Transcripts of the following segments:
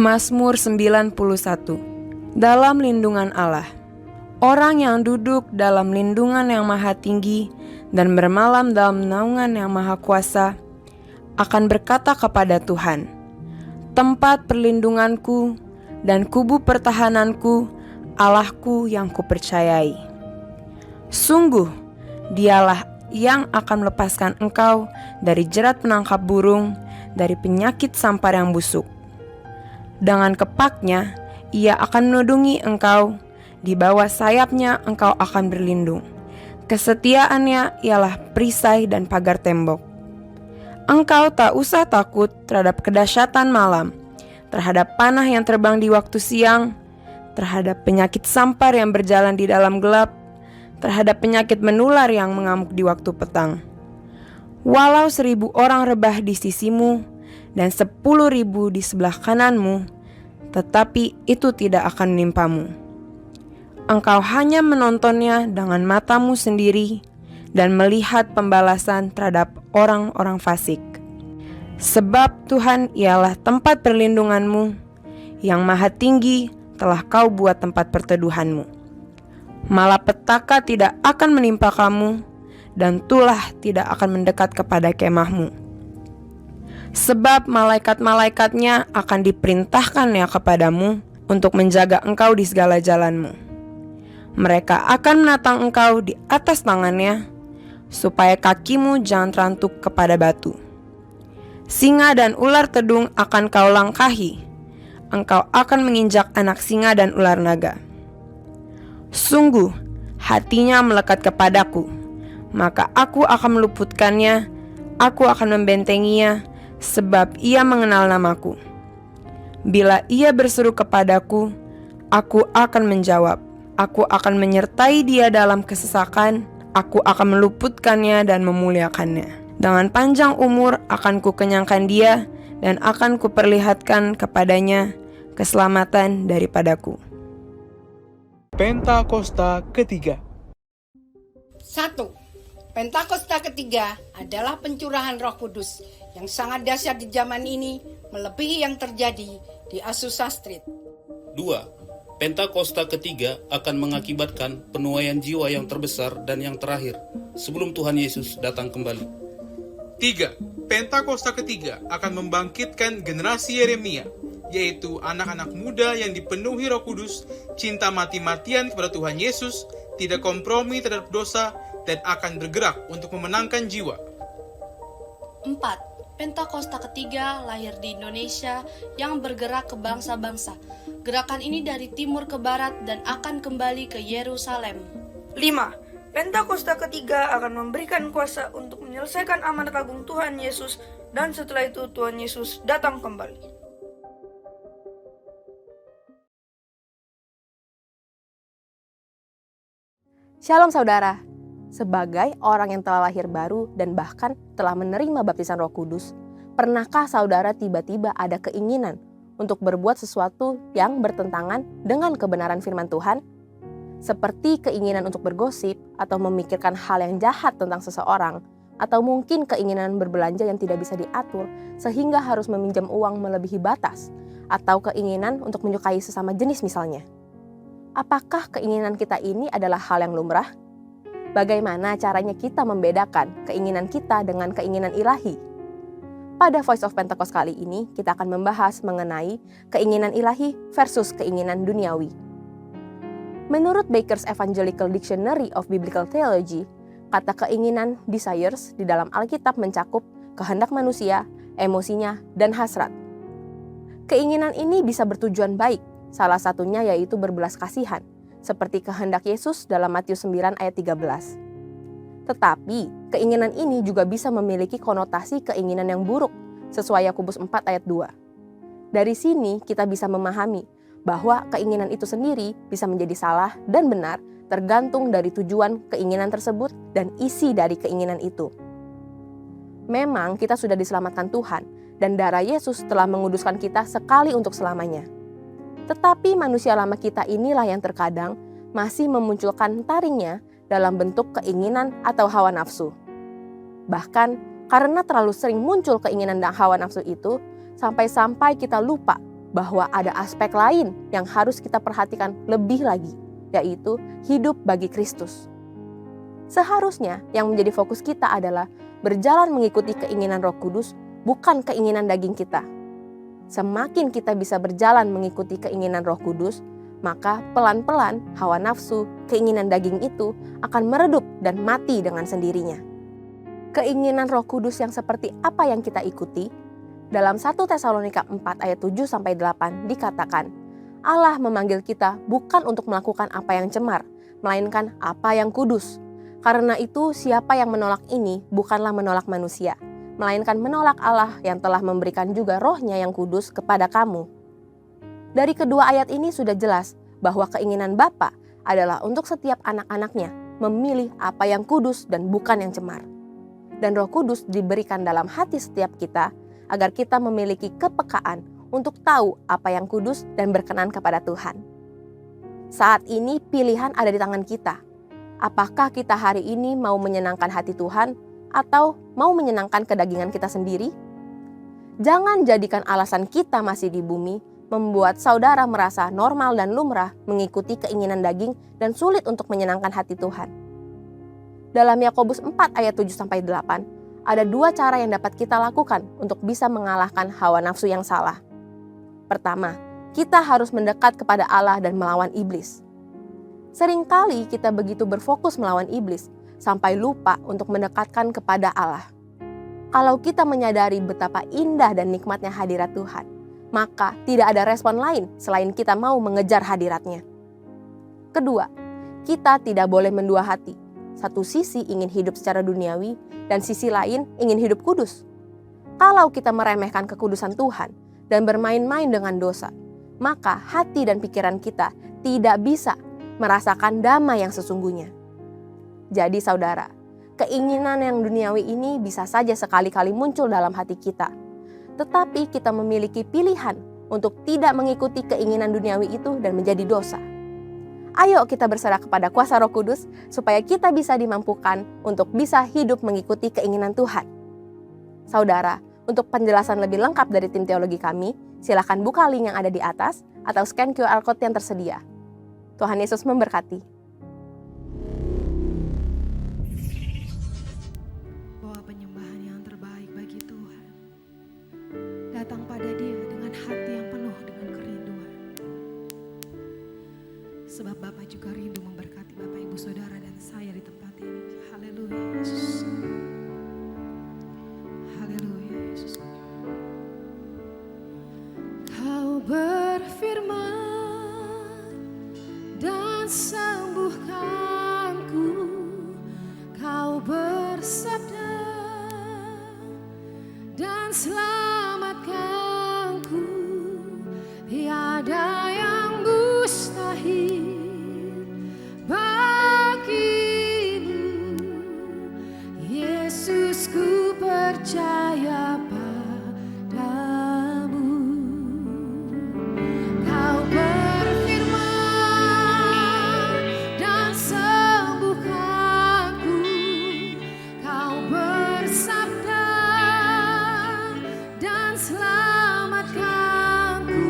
Mazmur 91. Dalam lindungan Allah. Orang yang duduk dalam lindungan yang maha tinggi dan bermalam dalam naungan yang maha kuasa akan berkata kepada Tuhan, tempat perlindunganku dan kubu pertahananku, Allahku yang kupercayai. Sungguh, dialah yang akan melepaskan engkau dari jerat penangkap burung, dari penyakit sampar yang busuk. Dengan kepaknya, ia akan menudungi engkau, di bawah sayapnya engkau akan berlindung. Kesetiaannya ialah perisai dan pagar tembok. Engkau tak usah takut terhadap kedahsyatan malam, terhadap panah yang terbang di waktu siang, terhadap penyakit sampar yang berjalan di dalam gelap, terhadap penyakit menular yang mengamuk di waktu petang. Walau 1.000 orang rebah di sisimu dan 10.000 di sebelah kananmu, tetapi itu tidak akan menimpamu. Engkau hanya menontonnya dengan matamu sendiri dan melihat pembalasan terhadap orang-orang fasik. Sebab Tuhan ialah tempat perlindunganmu, yang maha tinggi telah kau buat tempat perteduhanmu. Malapetaka tidak akan menimpa kamu, dan tulah tidak akan mendekat kepada kemahmu. Sebab malaikat-malaikatnya akan diperintahkannya kepadamu untuk menjaga engkau di segala jalanmu. Mereka akan menatang engkau di atas tangannya, supaya kakimu jangan terantuk kepada batu. Singa dan ular tedung akan kau langkahi, engkau akan menginjak anak singa dan ular naga. Sungguh, hatinya melekat kepadaku, maka aku akan meluputkannya, aku akan membentenginya, sebab ia mengenal namaku. Bila ia berseru kepadaku, aku akan menjawab. Aku akan menyertai dia dalam kesesakan, aku akan meluputkannya dan memuliakannya. Dengan panjang umur akan kukenyangkan dia, dan akan kuperlihatkan kepadanya keselamatan daripadaku. Pentakosta ketiga. 1. Pentakosta ketiga adalah pencurahan Roh Kudus yang sangat dahsyat di zaman ini, melebihi yang terjadi di Azusa Street. 2. Pentakosta ketiga akan mengakibatkan penuaian jiwa yang terbesar dan yang terakhir sebelum Tuhan Yesus datang kembali. 3. Pentakosta ketiga akan membangkitkan generasi Yeremia, yaitu anak-anak muda yang dipenuhi Roh Kudus, cinta mati-matian kepada Tuhan Yesus, tidak kompromi terhadap dosa, dan akan bergerak untuk memenangkan jiwa. 4. Pentakosta ketiga lahir di Indonesia yang bergerak ke bangsa-bangsa. Gerakan ini dari timur ke barat dan akan kembali ke Yerusalem. 5. Pentakosta ketiga akan memberikan kuasa untuk menyelesaikan amanat agung Tuhan Yesus, dan setelah itu Tuhan Yesus datang kembali. Shalom saudara. Sebagai orang yang telah lahir baru dan bahkan telah menerima baptisan Roh Kudus, pernahkah saudara tiba-tiba ada keinginan untuk berbuat sesuatu yang bertentangan dengan kebenaran firman Tuhan? Seperti keinginan untuk bergosip atau memikirkan hal yang jahat tentang seseorang, atau mungkin keinginan berbelanja yang tidak bisa diatur sehingga harus meminjam uang melebihi batas, atau keinginan untuk menyukai sesama jenis misalnya. Apakah keinginan kita ini adalah hal yang lumrah? Bagaimana caranya kita membedakan keinginan kita dengan keinginan ilahi? Pada Voice of Pentecost kali ini, kita akan membahas mengenai keinginan ilahi versus keinginan duniawi. Menurut Baker's Evangelical Dictionary of Biblical Theology, kata keinginan desires di dalam Alkitab mencakup kehendak manusia, emosinya, dan hasrat. Keinginan ini bisa bertujuan baik, salah satunya yaitu berbelas kasihan, seperti kehendak Yesus dalam Matius 9 ayat 13. Tetapi, keinginan ini juga bisa memiliki konotasi keinginan yang buruk, sesuai Yakobus 4 ayat 2. Dari sini kita bisa memahami bahwa keinginan itu sendiri bisa menjadi salah dan benar tergantung dari tujuan keinginan tersebut dan isi dari keinginan itu. Memang kita sudah diselamatkan Tuhan, dan darah Yesus telah menguduskan kita sekali untuk selamanya. Tetapi manusia lama kita inilah yang terkadang masih memunculkan taringnya dalam bentuk keinginan atau hawa nafsu. Bahkan karena terlalu sering muncul keinginan dan hawa nafsu itu, sampai-sampai kita lupa bahwa ada aspek lain yang harus kita perhatikan lebih lagi, yaitu hidup bagi Kristus. Seharusnya yang menjadi fokus kita adalah berjalan mengikuti keinginan Roh Kudus, bukan keinginan daging kita. Semakin kita bisa berjalan mengikuti keinginan Roh Kudus, maka pelan-pelan hawa nafsu, keinginan daging itu akan meredup dan mati dengan sendirinya. Keinginan Roh Kudus yang seperti apa yang kita ikuti? Dalam 1 Tesalonika 4 ayat 7-8 dikatakan, Allah memanggil kita bukan untuk melakukan apa yang cemar, melainkan apa yang kudus. Karena itu siapa yang menolak ini bukanlah menolak manusia, melainkan menolak Allah yang telah memberikan juga Roh-Nya yang kudus kepada kamu. Dari kedua ayat ini sudah jelas bahwa keinginan Bapa adalah untuk setiap anak-anaknya memilih apa yang kudus dan bukan yang cemar. Dan Roh Kudus diberikan dalam hati setiap kita agar kita memiliki kepekaan untuk tahu apa yang kudus dan berkenan kepada Tuhan. Saat ini pilihan ada di tangan kita. Apakah kita hari ini mau menyenangkan hati Tuhan atau mau menyenangkan kedagingan kita sendiri? Jangan jadikan alasan kita masih di bumi membuat saudara merasa normal dan lumrah mengikuti keinginan daging dan sulit untuk menyenangkan hati Tuhan. Dalam Yakobus 4 ayat 7-8, ada dua cara yang dapat kita lakukan untuk bisa mengalahkan hawa nafsu yang salah. Pertama, kita harus mendekat kepada Allah dan melawan iblis. Seringkali kita begitu berfokus melawan iblis, sampai lupa untuk mendekatkan kepada Allah. Kalau kita menyadari betapa indah dan nikmatnya hadirat Tuhan, maka tidak ada respon lain selain kita mau mengejar hadiratnya. Kedua, kita tidak boleh mendua hati. Satu sisi ingin hidup secara duniawi, dan sisi lain ingin hidup kudus. Kalau kita meremehkan kekudusan Tuhan dan bermain-main dengan dosa, maka hati dan pikiran kita tidak bisa merasakan damai yang sesungguhnya. Jadi saudara, keinginan yang duniawi ini bisa saja sekali-kali muncul dalam hati kita. Tetapi kita memiliki pilihan untuk tidak mengikuti keinginan duniawi itu dan menjadi dosa. Ayo kita berserah kepada kuasa Roh Kudus supaya kita bisa dimampukan untuk bisa hidup mengikuti keinginan Tuhan. Saudara, untuk penjelasan lebih lengkap dari tim teologi kami, silakan buka link yang ada di atas atau scan QR Code yang tersedia. Tuhan Yesus memberkati. Bahwa penyembahan yang terbaik bagi Tuhan datang pada Dia dengan hati yang penuh dengan kerinduan. Sebab Bapa juga rindu memberkati Bapak Ibu Saudara dan saya di tempat ini. Haleluya Yesus. Haleluya Yesus. Kau berfirman dan sembuhkanku. Kau bersabda dan selamatkanku. Tiada yang mustahil bagimu. Yesus, ku percaya padamu. Kau berfirman dan sembuhkanku. Kau bersabda dan selamatkanku.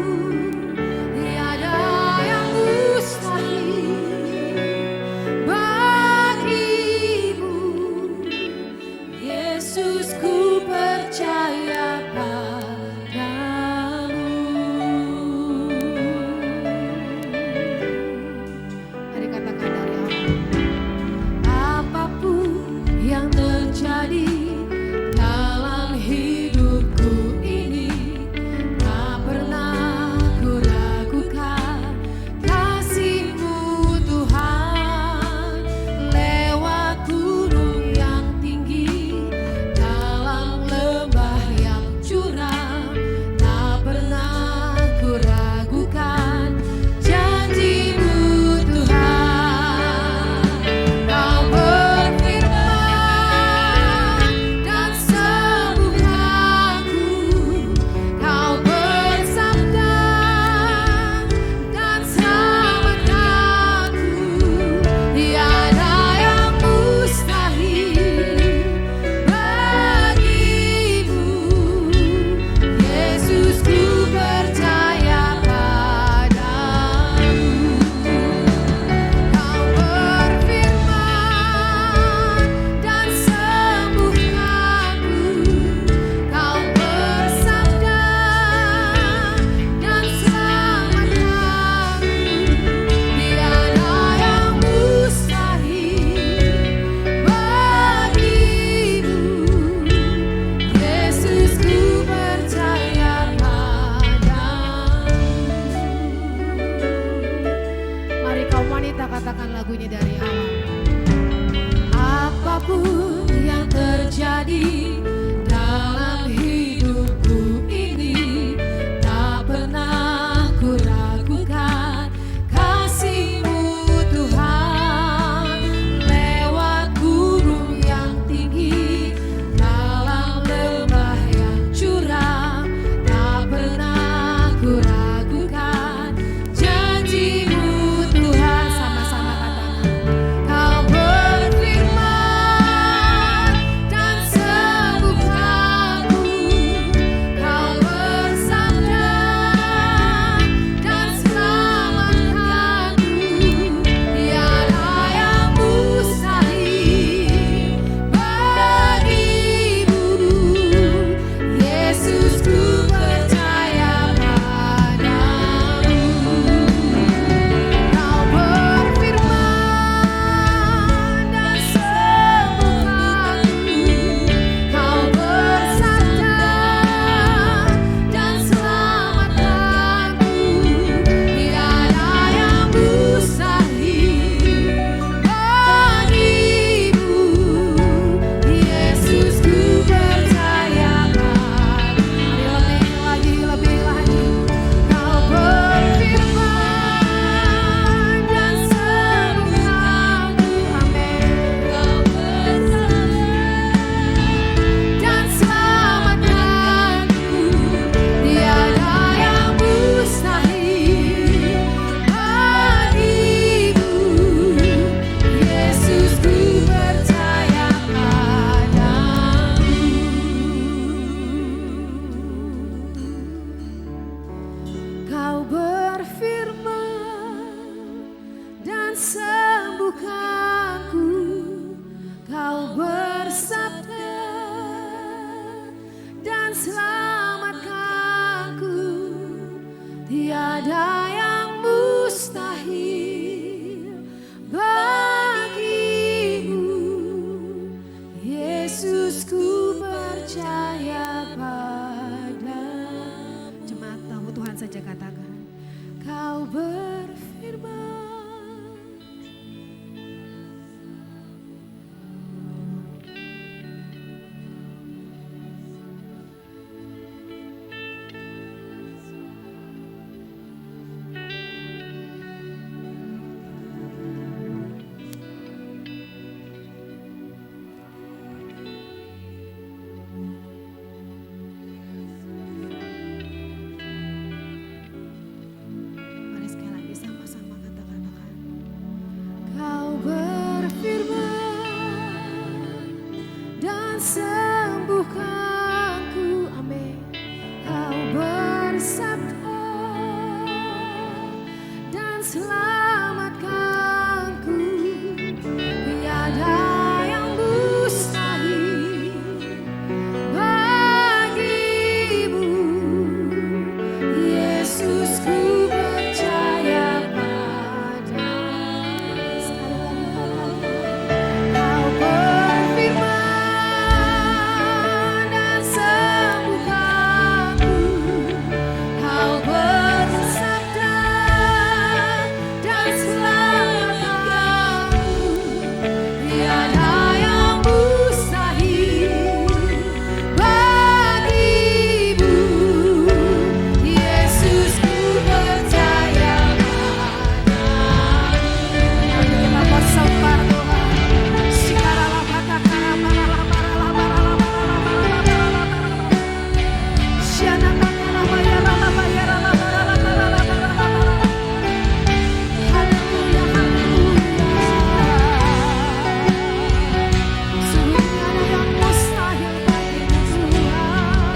selamatkanku. Tiada yang mustahil bagimu, Yesus, ku percaya pada. Jemaat tamu Tuhan saja katakan, Kau berfirman. Mari sekali lagi sama-sama katakan, Kau berfirman dan sembuhkanku. Amin. Kau bersabda dan selamatkanku. Tiada yang mustahil bagimu, Yesus, ku percaya pada. Sekali lagi katakan, Kau berfirman dan sembuhkanku. Kau bersabda dan selamatkanku. Tiada yang mustahil bagimu, Yesus, ku percaya padamu. Kita bersembah Tuhan. Sikaralah katakanlah baralah baralah baralah baralah baralah baralah. Syanakanalah bayaralah bayaralah baralah baralah baralah. Haleluya, haleluya. Sungguh tiada yang mustahil bagimu Tuhan.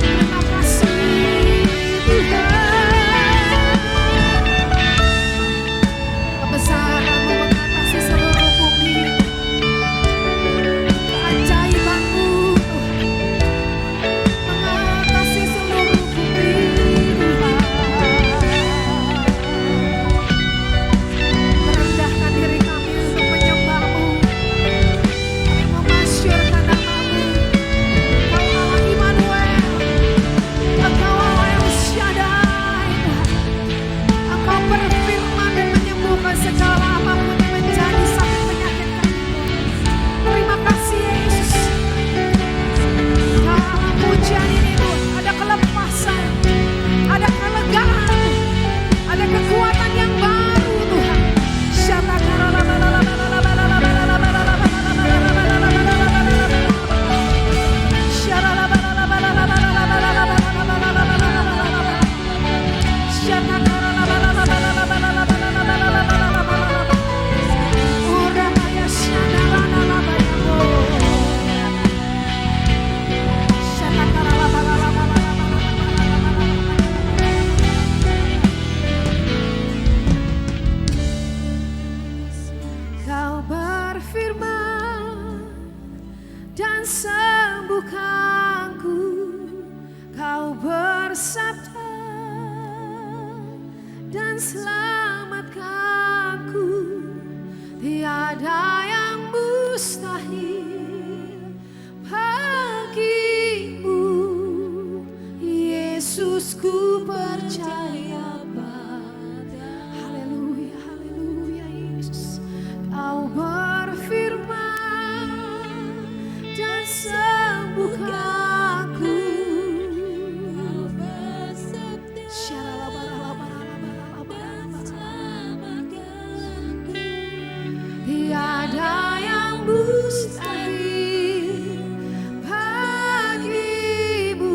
Terima kasih Tuhan. Kebesaran-Mu mengatasi seluruh bumi. Keajaiban-Mu mengatasi seluruh bumi Tuhan. Merendahkan diri kami untuk menyembah-Mu. Kami memasyurkan nama-Mu. Kau Allah Immanuel. Engkau Allah yang Shaddai. Engkau berfirman dan menyembuhkan segala apapun yang menjadi sakit penyakit kami. Terima kasih Yesus. Dalam pujian ini Tuhan, ada kelepasan, ada kelegaan, ada kekuatan yang baru Tuhan. Kau berfirman dan sembuhkanku. Kau bersabda dan selamatkanku. Tiada yang mustahil bagimu, Yesus, ku percaya pada. Haleluya, haleluya Yesus. Kau berfirman dan sembuhkanku. Tiada yang mustahil bagimu,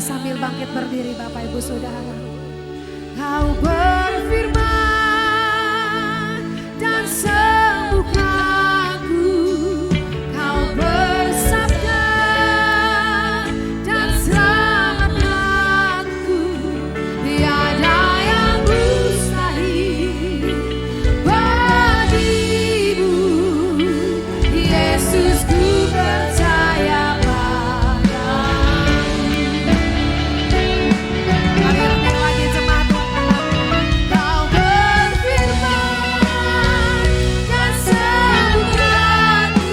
sambil bangkit berdiri Bapak Ibu Saudara. Kau berfirman dan sembuhkan aku. Kau bersabda dan selamatkan aku. Tiada yang mustahil bagimu. Yesus, ku percaya padamu. Mari ulang lagi jemaat Tuhan. Kau berfirman dan sembuhkanku.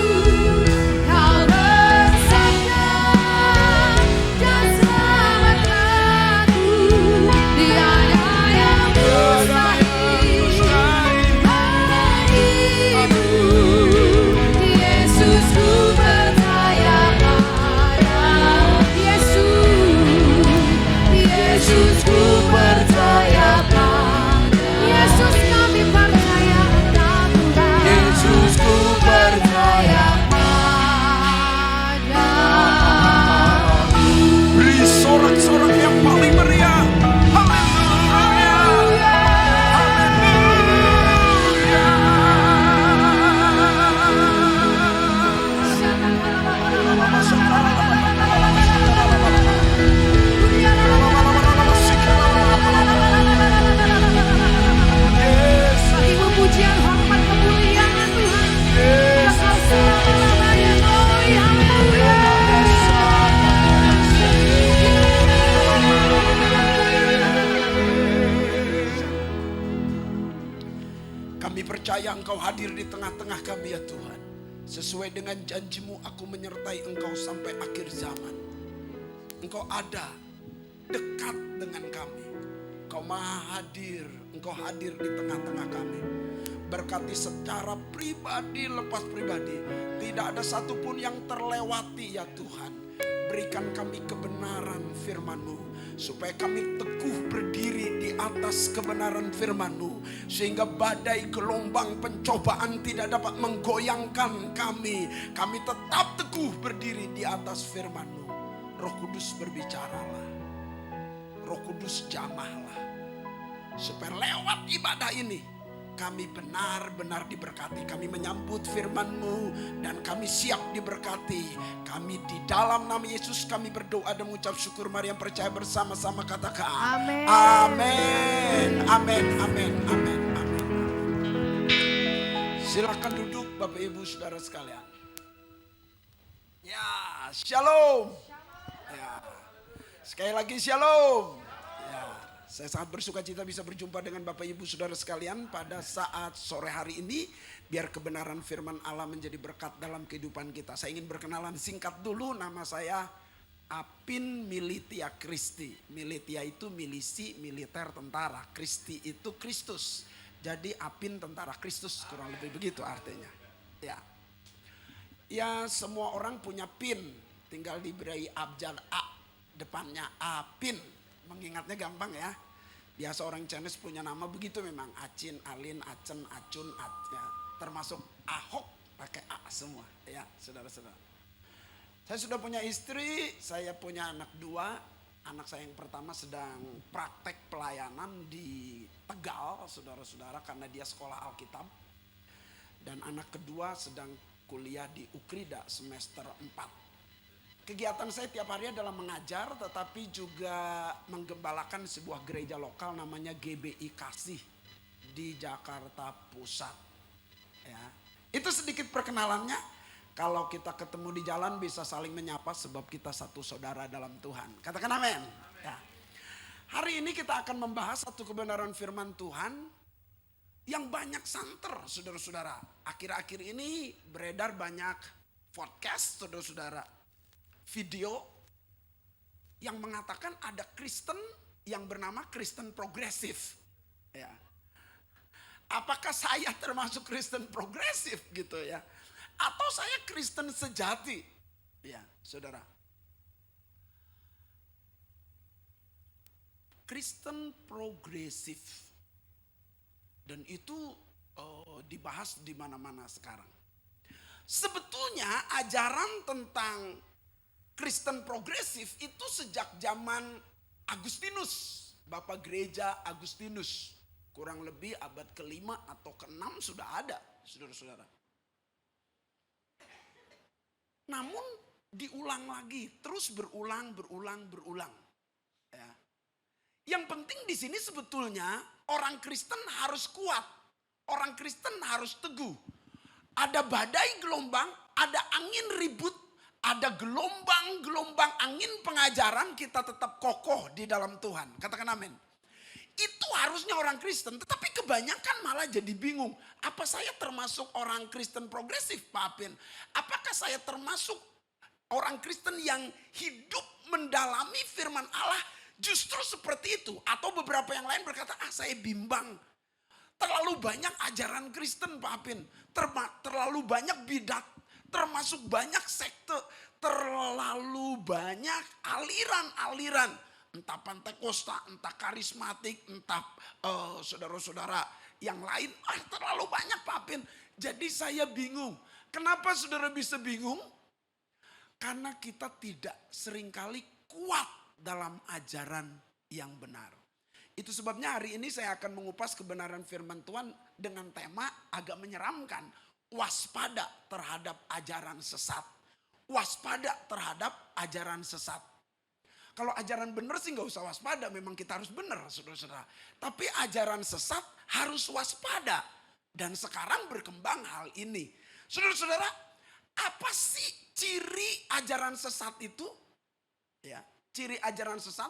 Kau bersabda dan selamatkanku. Tiada yang mustahil bagimu. Yesus, ku percaya padamu. Yesus, ku percaya padamu. Yesus, kami percaya Engkau Tuhan. Yesus, ku percaya padamu. Beri sorak-sorak yang paling meriah. Haleluya. Bagimu pujian, hormat, kemuliaan Tuhan. Kekal selama-lamanya. Glory, haleluya. Kami percaya Engkau hadir di tengah-tengah kami ya Tuhan. Sesuai dengan janji-Mu, aku menyertai Engkau sampai akhir zaman. Engkau ada dekat dengan kami. Engkau maha hadir, Engkau hadir di tengah-tengah kami. Berkati secara pribadi, lepas pribadi. Tidak ada satupun yang terlewati ya Tuhan. Berikan kami kebenaran firman-Mu. Supaya kami teguh berdiri di atas kebenaran firman-Mu. Sehingga badai gelombang pencobaan tidak dapat menggoyangkan kami. Kami tetap teguh berdiri di atas firman-Mu. Roh Kudus berbicaralah. Roh Kudus jamahlah. Supaya lewat ibadah ini kami benar-benar diberkati. Kami menyambut firman-Mu dan kami siap diberkati. Kami di dalam nama Yesus kami berdoa dan mengucap syukur. Mari yang percaya bersama-sama katakan Amin. Amin. Amin. Amin. Amin. Amin. Silakan duduk Bapak Ibu Saudara sekalian. Ya, shalom. Ya. Sekali lagi shalom. Ya. Saya sangat bersuka cita bisa berjumpa dengan Bapak Ibu Saudara sekalian pada saat sore hari ini. Biar kebenaran firman Allah menjadi berkat dalam kehidupan kita. Saya ingin berkenalan singkat dulu. Nama saya Apin Militia Kristi. Militia itu milisi, militer, tentara. Kristi itu Kristus. Jadi Apin tentara Kristus, kurang lebih begitu artinya. Ya. Ya, semua orang punya PIN. Tinggal diberi abjad A. Depannya Apin. Mengingatnya gampang ya. Biasa orang Chinese punya nama begitu memang. Acin, Alin, Acen, Acun, ya. Termasuk Ahok pakai A semua. Ya, saudara-saudara. Saya sudah punya istri, saya punya anak 2. Anak saya yang pertama sedang praktek pelayanan di Tegal, saudara-saudara, karena dia sekolah Alkitab. Dan anak kedua sedang kuliah di Ukrida semester 4. Kegiatan saya tiap hari adalah mengajar, tetapi juga menggembalakan sebuah gereja lokal namanya GBI Kasih di Jakarta Pusat. Ya. Itu sedikit perkenalannya. Kalau kita ketemu di jalan bisa saling menyapa sebab kita satu saudara dalam Tuhan. Katakan amin. Ya. Hari ini kita akan membahas satu kebenaran firman Tuhan yang banyak santer, saudara-saudara. Akhir-akhir ini beredar banyak podcast, saudara-saudara. Video yang mengatakan ada Kristen yang bernama Kristen progresif. Ya. Apakah saya termasuk Kristen progresif gitu ya? Atau saya Kristen sejati? Ya, saudara. Kristen progresif. Dan itu dibahas di mana-mana sekarang. Sebetulnya ajaran tentang Kristen progresif itu sejak zaman Agustinus, Bapak Gereja Agustinus. Kurang lebih abad ke-5 atau ke-6 sudah ada, saudara-saudara. Namun diulang lagi, terus berulang. Ya. Yang penting di sini sebetulnya orang Kristen harus kuat, orang Kristen harus teguh. Ada badai gelombang, ada angin ribut, ada gelombang angin pengajaran, kita tetap kokoh di dalam Tuhan. Katakan amin. Itu harusnya orang Kristen, tetapi kebanyakan malah jadi bingung. Apa saya termasuk orang Kristen progresif, Pak Apin? Apakah saya termasuk orang Kristen yang hidup mendalami firman Allah justru seperti itu? Atau beberapa yang lain berkata, saya bimbang. Terlalu banyak ajaran Kristen, Pak Apin. Terlalu banyak bidat, termasuk banyak sekte, terlalu banyak aliran-aliran. Entah Pentakosta, entah karismatik, entah saudara-saudara yang lain. Terlalu banyak, Pak Apin. Jadi saya bingung. Kenapa saudara bisa bingung? Karena kita tidak seringkali kuat dalam ajaran yang benar. Itu sebabnya hari ini saya akan mengupas kebenaran firman Tuhan dengan tema agak menyeramkan. Waspada terhadap ajaran sesat. Waspada terhadap ajaran sesat. Kalau ajaran benar sih gak usah waspada, memang kita harus benar, saudara-saudara. Tapi ajaran sesat harus waspada. Dan sekarang berkembang hal ini. Saudara-saudara, apa sih ciri ajaran sesat itu? Ya, ciri ajaran sesat.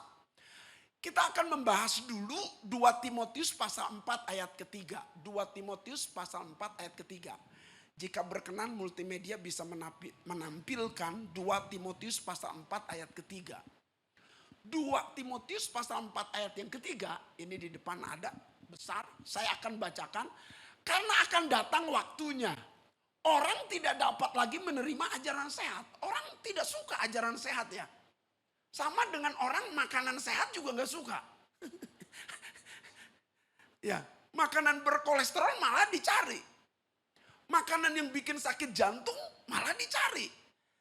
Kita akan membahas dulu 2 Timotius pasal 4 ayat ketiga. 2 Timotius pasal 4 ayat ketiga. Jika berkenan multimedia bisa menampilkan 2 Timotius pasal 4 ayat ketiga. 2 Timotius pasal 4 ayat yang ketiga, ini di depan ada besar, saya akan bacakan. Karena akan datang waktunya, orang tidak dapat lagi menerima ajaran sehat. Orang tidak suka ajaran sehat ya. Sama dengan orang makanan sehat juga gak suka. Ya, makanan berkolesterol malah dicari. Makanan yang bikin sakit jantung malah dicari.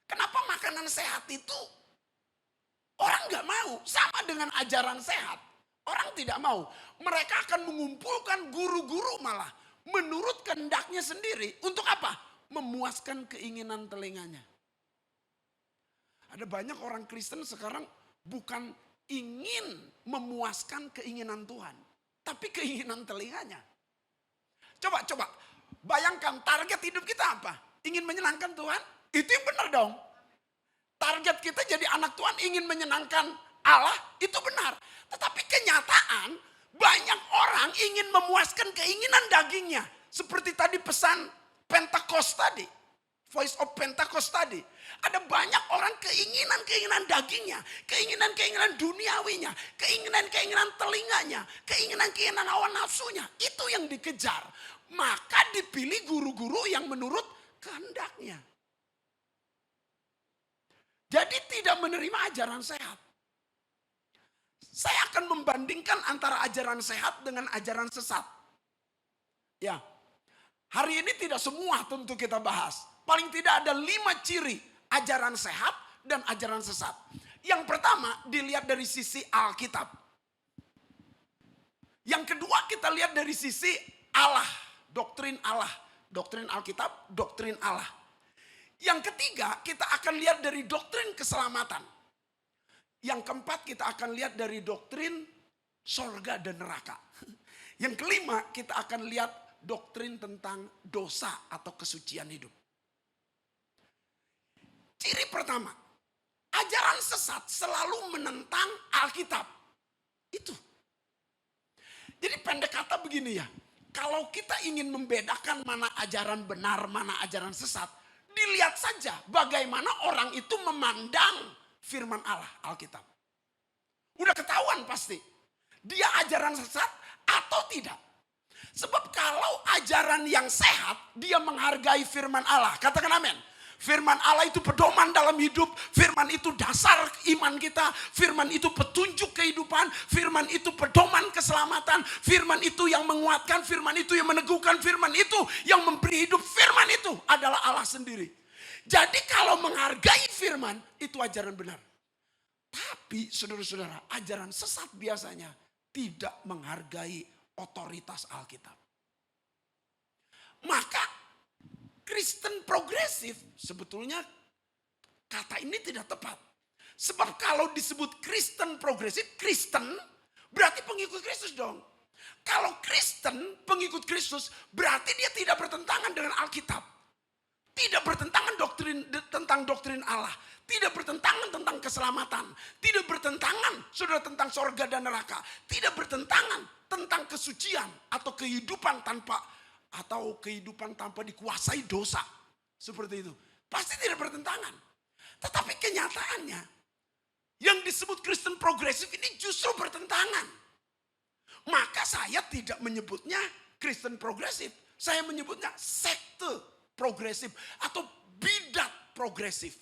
Kenapa makanan sehat itu orang gak mau? Sama dengan ajaran sehat. Orang tidak mau. Mereka akan mengumpulkan guru-guru malah. Menurut kehendaknya sendiri. Untuk apa? Memuaskan keinginan telinganya. Ada banyak orang Kristen sekarang bukan ingin memuaskan keinginan Tuhan. Tapi keinginan telinganya. Coba. Bayangkan target hidup kita apa? Ingin menyenangkan Tuhan? Itu yang benar dong. Target kita jadi anak Tuhan ingin menyenangkan Allah, itu benar. Tetapi kenyataan banyak orang ingin memuaskan keinginan dagingnya. Seperti tadi pesan Pentakost tadi. Voice of Pentakost tadi. Ada banyak orang keinginan dagingnya. Keinginan duniawinya. Keinginan telinganya. Keinginan hawa nafsunya. Itu yang dikejar. Maka dipilih guru-guru yang menurut kehendaknya. Jadi tidak menerima ajaran sehat. Saya akan membandingkan antara ajaran sehat dengan ajaran sesat. Ya, hari ini tidak semua tentu kita bahas. Paling tidak ada 5 ciri ajaran sehat dan ajaran sesat. Yang pertama dilihat dari sisi Alkitab. Yang kedua kita lihat dari sisi Allah, doktrin Allah. Doktrin Alkitab, doktrin Allah. Yang ketiga, kita akan lihat dari doktrin keselamatan. Yang keempat, kita akan lihat dari doktrin sorga dan neraka. Yang kelima, kita akan lihat doktrin tentang dosa atau kesucian hidup. Ciri pertama, ajaran sesat selalu menentang Alkitab. Itu. Jadi pendek kata begini ya, kalau kita ingin membedakan mana ajaran benar, mana ajaran sesat, dilihat saja bagaimana orang itu memandang firman Allah, Alkitab. Udah ketahuan pasti. Dia ajaran sesat atau tidak. Sebab kalau ajaran yang sehat, dia menghargai firman Allah. Katakan amin. Firman Allah itu pedoman dalam hidup. Firman itu dasar iman kita. Firman itu petunjuk kehidupan. Firman itu pedoman keselamatan. Firman itu yang menguatkan. Firman itu yang meneguhkan. Firman itu yang memberi hidup. Firman itu adalah Allah sendiri. Jadi kalau menghargai firman itu ajaran benar. Tapi saudara-saudara, ajaran sesat biasanya tidak menghargai otoritas Alkitab. Maka Kristen progresif sebetulnya kata ini tidak tepat. Sebab kalau disebut Kristen progresif, Kristen berarti pengikut Kristus dong. Kalau Kristen pengikut Kristus berarti dia tidak bertentangan dengan Alkitab. Tidak bertentangan tentang doktrin Allah. Tidak bertentangan tentang keselamatan. Tidak bertentangan saudara tentang sorga dan neraka. Tidak bertentangan tentang kesucian atau kehidupan tanpa dikuasai dosa. Seperti itu. Pasti tidak bertentangan. Tetapi kenyataannya yang disebut Kristen progresif ini justru bertentangan. Maka saya tidak menyebutnya Kristen progresif. Saya menyebutnya sekte progresif atau bidat progresif.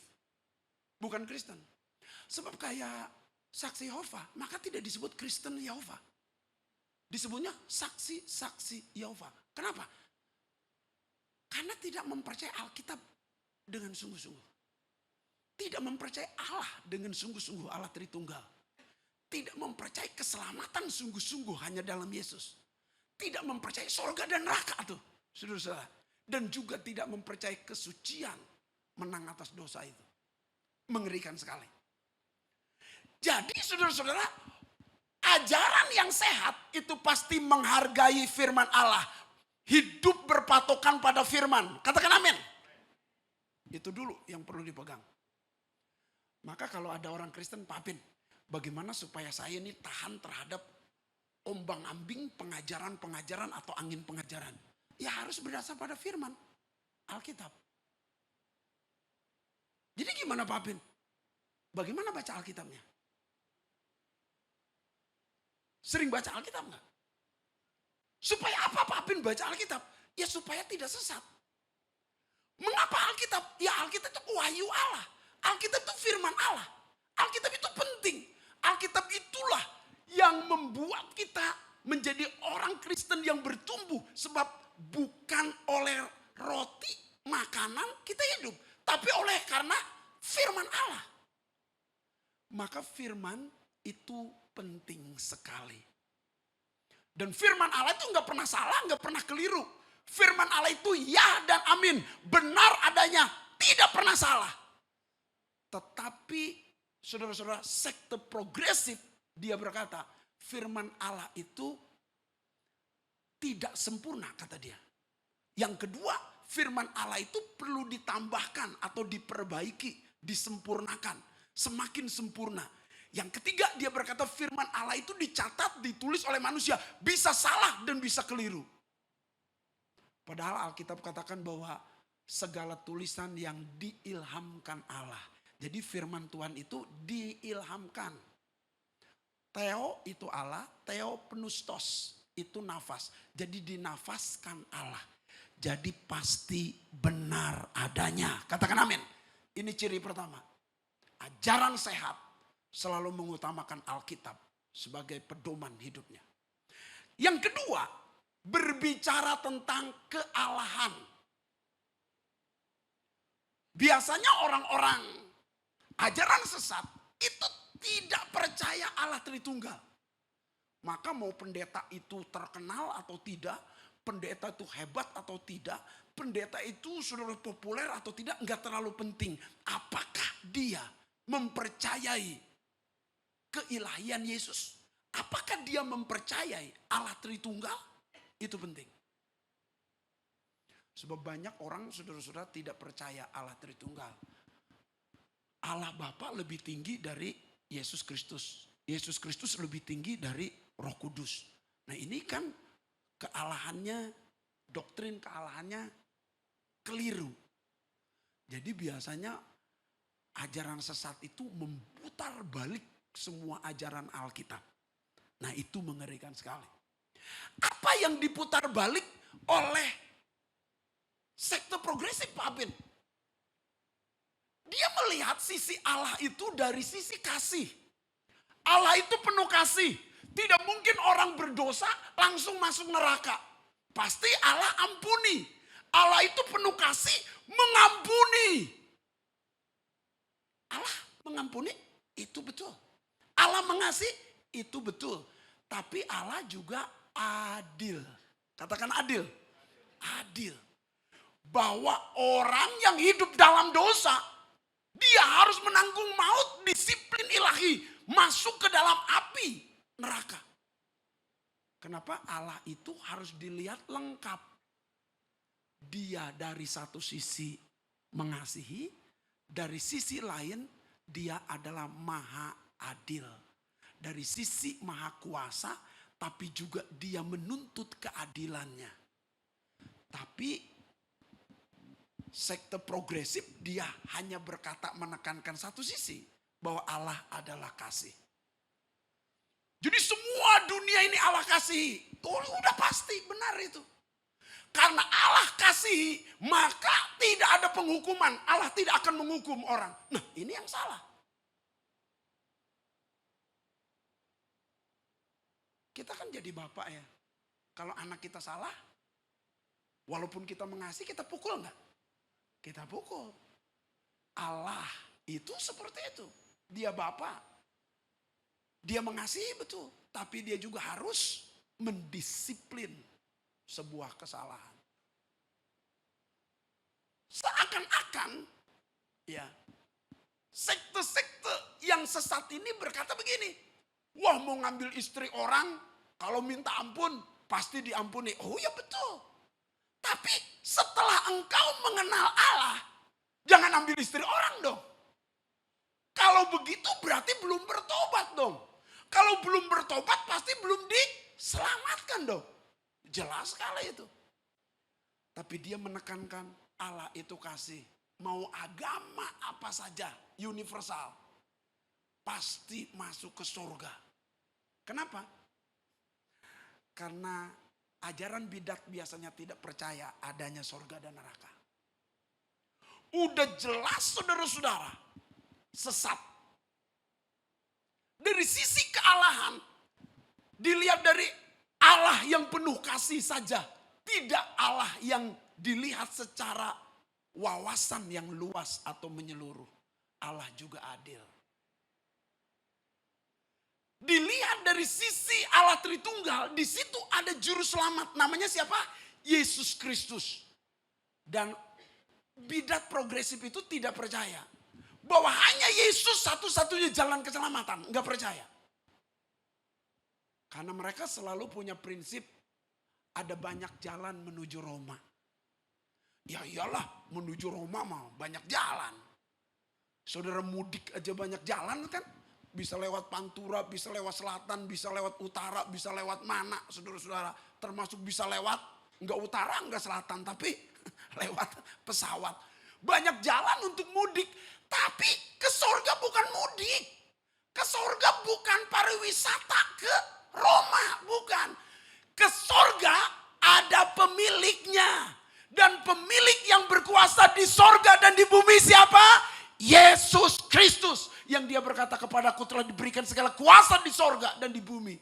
Bukan Kristen. Sebab kayak saksi Yehova, maka tidak disebut Kristen Yehova. Disebutnya saksi-saksi Yehova. Kenapa? Karena tidak mempercayai Alkitab dengan sungguh-sungguh. Tidak mempercayai Allah dengan sungguh-sungguh, Allah Tritunggal. Tidak mempercayai keselamatan sungguh-sungguh hanya dalam Yesus. Tidak mempercayai sorga dan neraka tuh, saudara-saudara. Dan juga tidak mempercayai kesucian menang atas dosa itu. Mengerikan sekali. Jadi saudara-saudara, ajaran yang sehat itu pasti menghargai firman Allah. Hidup berpatokan pada firman. Katakan amin. Itu dulu yang perlu dipegang. Maka kalau ada orang Kristen, Pak Apin, bagaimana supaya saya ini tahan terhadap ombang-ambing pengajaran-pengajaran atau angin pengajaran? Ya harus berdasar pada firman Alkitab. Jadi gimana Pak Apin? Bagaimana baca Alkitabnya? Sering baca Alkitab enggak? Supaya apa Pak Apin baca Alkitab? Ya supaya tidak sesat. Mengapa Alkitab? Ya Alkitab itu wahyu Allah. Alkitab itu firman Allah. Alkitab itu penting. Alkitab itulah yang membuat kita menjadi orang Kristen yang bertumbuh. Sebab bukan oleh roti makanan kita hidup. Tapi karena firman Allah. Maka firman itu penting sekali. Dan firman Allah itu nggak pernah salah, nggak pernah keliru. Firman Allah itu ya dan amin. Benar adanya, tidak pernah salah. Tetapi saudara-saudara, sekte progresif dia berkata, firman Allah itu tidak sempurna kata dia. Yang kedua, firman Allah itu perlu ditambahkan atau diperbaiki, disempurnakan, semakin sempurna. Yang ketiga, dia berkata firman Allah itu dicatat, ditulis oleh manusia, bisa salah dan bisa keliru. Padahal Alkitab katakan bahwa segala tulisan yang diilhamkan Allah. Jadi firman Tuhan itu diilhamkan. Theo itu Allah, theopneustos itu nafas. Jadi dinafaskan Allah. Jadi pasti benar adanya. Katakan amin. Ini ciri pertama. Ajaran sehat selalu mengutamakan Alkitab sebagai pedoman hidupnya. Yang kedua, berbicara tentang kealahan. Biasanya orang-orang ajaran sesat itu tidak percaya Allah Tritunggal. Maka mau pendeta itu terkenal atau tidak, pendeta itu hebat atau tidak, pendeta itu saudara populer atau tidak, enggak terlalu penting. Apakah dia mempercayai keilahian Yesus? Apakah dia mempercayai Allah Tritunggal? Itu penting. Sebab banyak orang saudara-saudara tidak percaya Allah Tritunggal. Allah Bapa lebih tinggi dari Yesus Kristus. Yesus Kristus lebih tinggi dari Roh Kudus. Nah ini kan kealahannya, doktrin kealahannya keliru. Jadi biasanya ajaran sesat itu memutar balik semua ajaran Alkitab. Nah itu mengerikan sekali. Apa yang diputar balik oleh sekte progresif Pak Apin? Dia melihat sisi Allah itu dari sisi kasih. Allah itu penuh kasih. Tidak mungkin orang berdosa langsung masuk neraka. Pasti Allah ampuni. Allah itu penuh kasih, mengampuni. Allah mengampuni, itu betul. Allah mengasihi, itu betul. Tapi Allah juga adil. Katakan adil. Adil. Bahwa orang yang hidup dalam dosa, dia harus menanggung maut, disiplin ilahi, masuk ke dalam api neraka. Kenapa? Allah itu harus dilihat lengkap. Dia dari satu sisi mengasihi, dari sisi lain dia adalah maha adil. Dari sisi maha kuasa, tapi juga dia menuntut keadilannya. Tapi sekte progresif dia hanya berkata menekankan satu sisi, bahwa Allah adalah kasih. Jadi semua dunia ini Allah kasihi. Udah pasti benar itu. Karena Allah kasihi, maka tidak ada penghukuman. Allah tidak akan menghukum orang. Nah, ini yang salah. Kita kan jadi bapak ya. Kalau anak kita salah, walaupun kita mengasihi, kita pukul enggak? Kita pukul. Allah itu seperti itu. Dia bapak. Dia mengasihi betul. Tapi dia juga harus mendisiplin sebuah kesalahan. Seakan-akan ya sekte-sekte yang sesat ini berkata begini. Wah, mau ngambil istri orang, kalau minta ampun pasti diampuni. Oh ya betul. Tapi setelah engkau mengenal Allah, jangan ambil istri orang dong. Kalau begitu berarti belum bertobat dong. Kalau belum bertobat pasti belum diselamatkan dong. Jelas sekali itu. Tapi dia menekankan Allah itu kasih. Mau agama apa saja, universal. Pasti masuk ke surga. Kenapa? Karena ajaran bidat biasanya tidak percaya adanya surga dan neraka. Udah jelas saudara-saudara, sesat. Dari sisi kealahan, dilihat dari Allah yang penuh kasih saja. Tidak Allah yang dilihat secara wawasan yang luas atau menyeluruh. Allah juga adil. Dilihat dari sisi Allah Tritunggal, di situ ada juru selamat. Namanya siapa? Yesus Kristus. Dan bidat progresif itu tidak percaya bahwa hanya Yesus satu-satunya jalan keselamatan. Enggak percaya. Karena mereka selalu punya prinsip ada banyak jalan menuju Roma. Ya iyalah, menuju Roma mah banyak jalan. Saudara mudik aja banyak jalan kan. Bisa lewat Pantura, bisa lewat selatan, bisa lewat utara, bisa lewat mana saudara-saudara. Termasuk bisa lewat, enggak utara, enggak selatan, tapi lewat pesawat. Banyak jalan untuk mudik. Tapi ke sorga bukan mudik. Ke sorga bukan pariwisata ke Roma, bukan. Ke sorga ada pemiliknya. Dan pemilik yang berkuasa di sorga dan di bumi siapa? Yesus Kristus. Yang dia berkata kepadaku telah diberikan segala kuasa di sorga dan di bumi.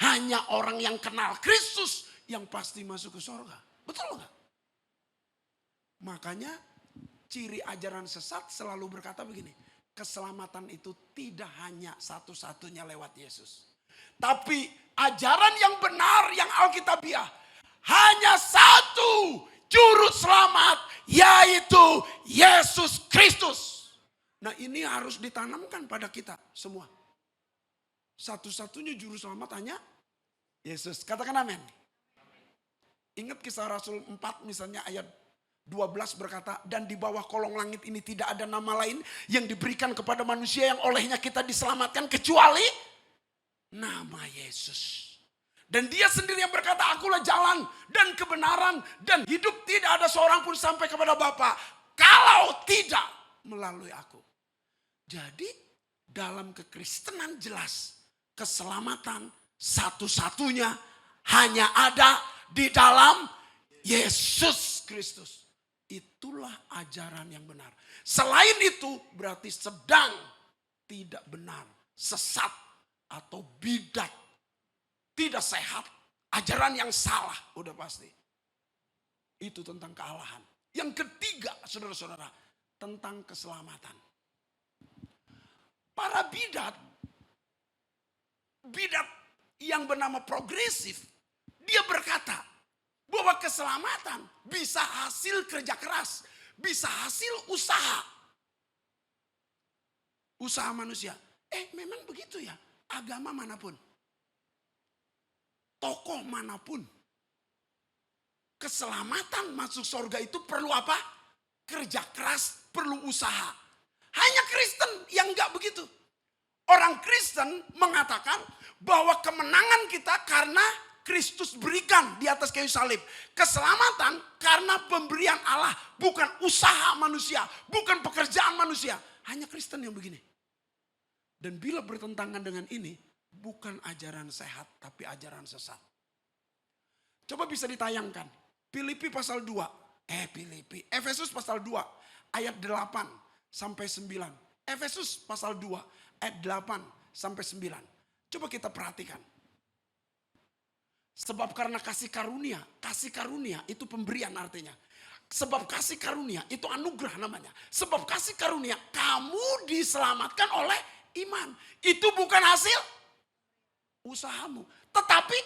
Hanya orang yang kenal Kristus yang pasti masuk ke sorga. Betul nggak? Makanya ciri ajaran sesat selalu berkata begini. Keselamatan itu tidak hanya satu-satunya lewat Yesus. Tapi ajaran yang benar, yang Alkitabiah. Hanya satu juru selamat, yaitu Yesus Kristus. Nah ini harus ditanamkan pada kita semua. Satu-satunya juru selamat hanya Yesus. Katakan amin. Ingat kisah Rasul 4 misalnya ayat 12 berkata, dan di bawah kolong langit ini tidak ada nama lain yang diberikan kepada manusia yang olehnya kita diselamatkan kecuali nama Yesus. Dan dia sendiri yang berkata, akulah jalan dan kebenaran dan hidup, tidak ada seorang pun sampai kepada Bapa kalau tidak melalui aku. Jadi dalam kekristenan jelas keselamatan satu-satunya hanya ada di dalam Yesus Kristus. Itulah ajaran yang benar. Selain itu berarti sedang tidak benar, sesat atau bidat, tidak sehat, ajaran yang salah udah pasti. Itu tentang kealahan. Yang ketiga, saudara-saudara, tentang keselamatan. Para bidat yang bernama progresif, dia berkata bahwa keselamatan bisa hasil kerja keras, bisa hasil usaha. Usaha manusia. Memang begitu ya, agama manapun, tokoh manapun, keselamatan masuk surga itu perlu apa? Kerja keras, perlu usaha. Hanya Kristen yang enggak begitu. Orang Kristen mengatakan bahwa kemenangan kita karena Kristus berikan di atas kayu salib. Keselamatan karena pemberian Allah, bukan usaha manusia, bukan pekerjaan manusia. Hanya Kristen yang begini. Dan bila bertentangan dengan ini, bukan ajaran sehat, tapi ajaran sesat. Coba bisa ditayangkan. Filipi pasal 2. Efesus pasal 2 ayat 8 sampai 9. Efesus pasal 2 ayat 8 sampai 9. Coba kita perhatikan. Sebab karena kasih karunia itu pemberian artinya. Sebab kasih karunia itu anugerah namanya. Sebab kasih karunia kamu diselamatkan oleh iman. Itu bukan hasil usahamu. Tetapi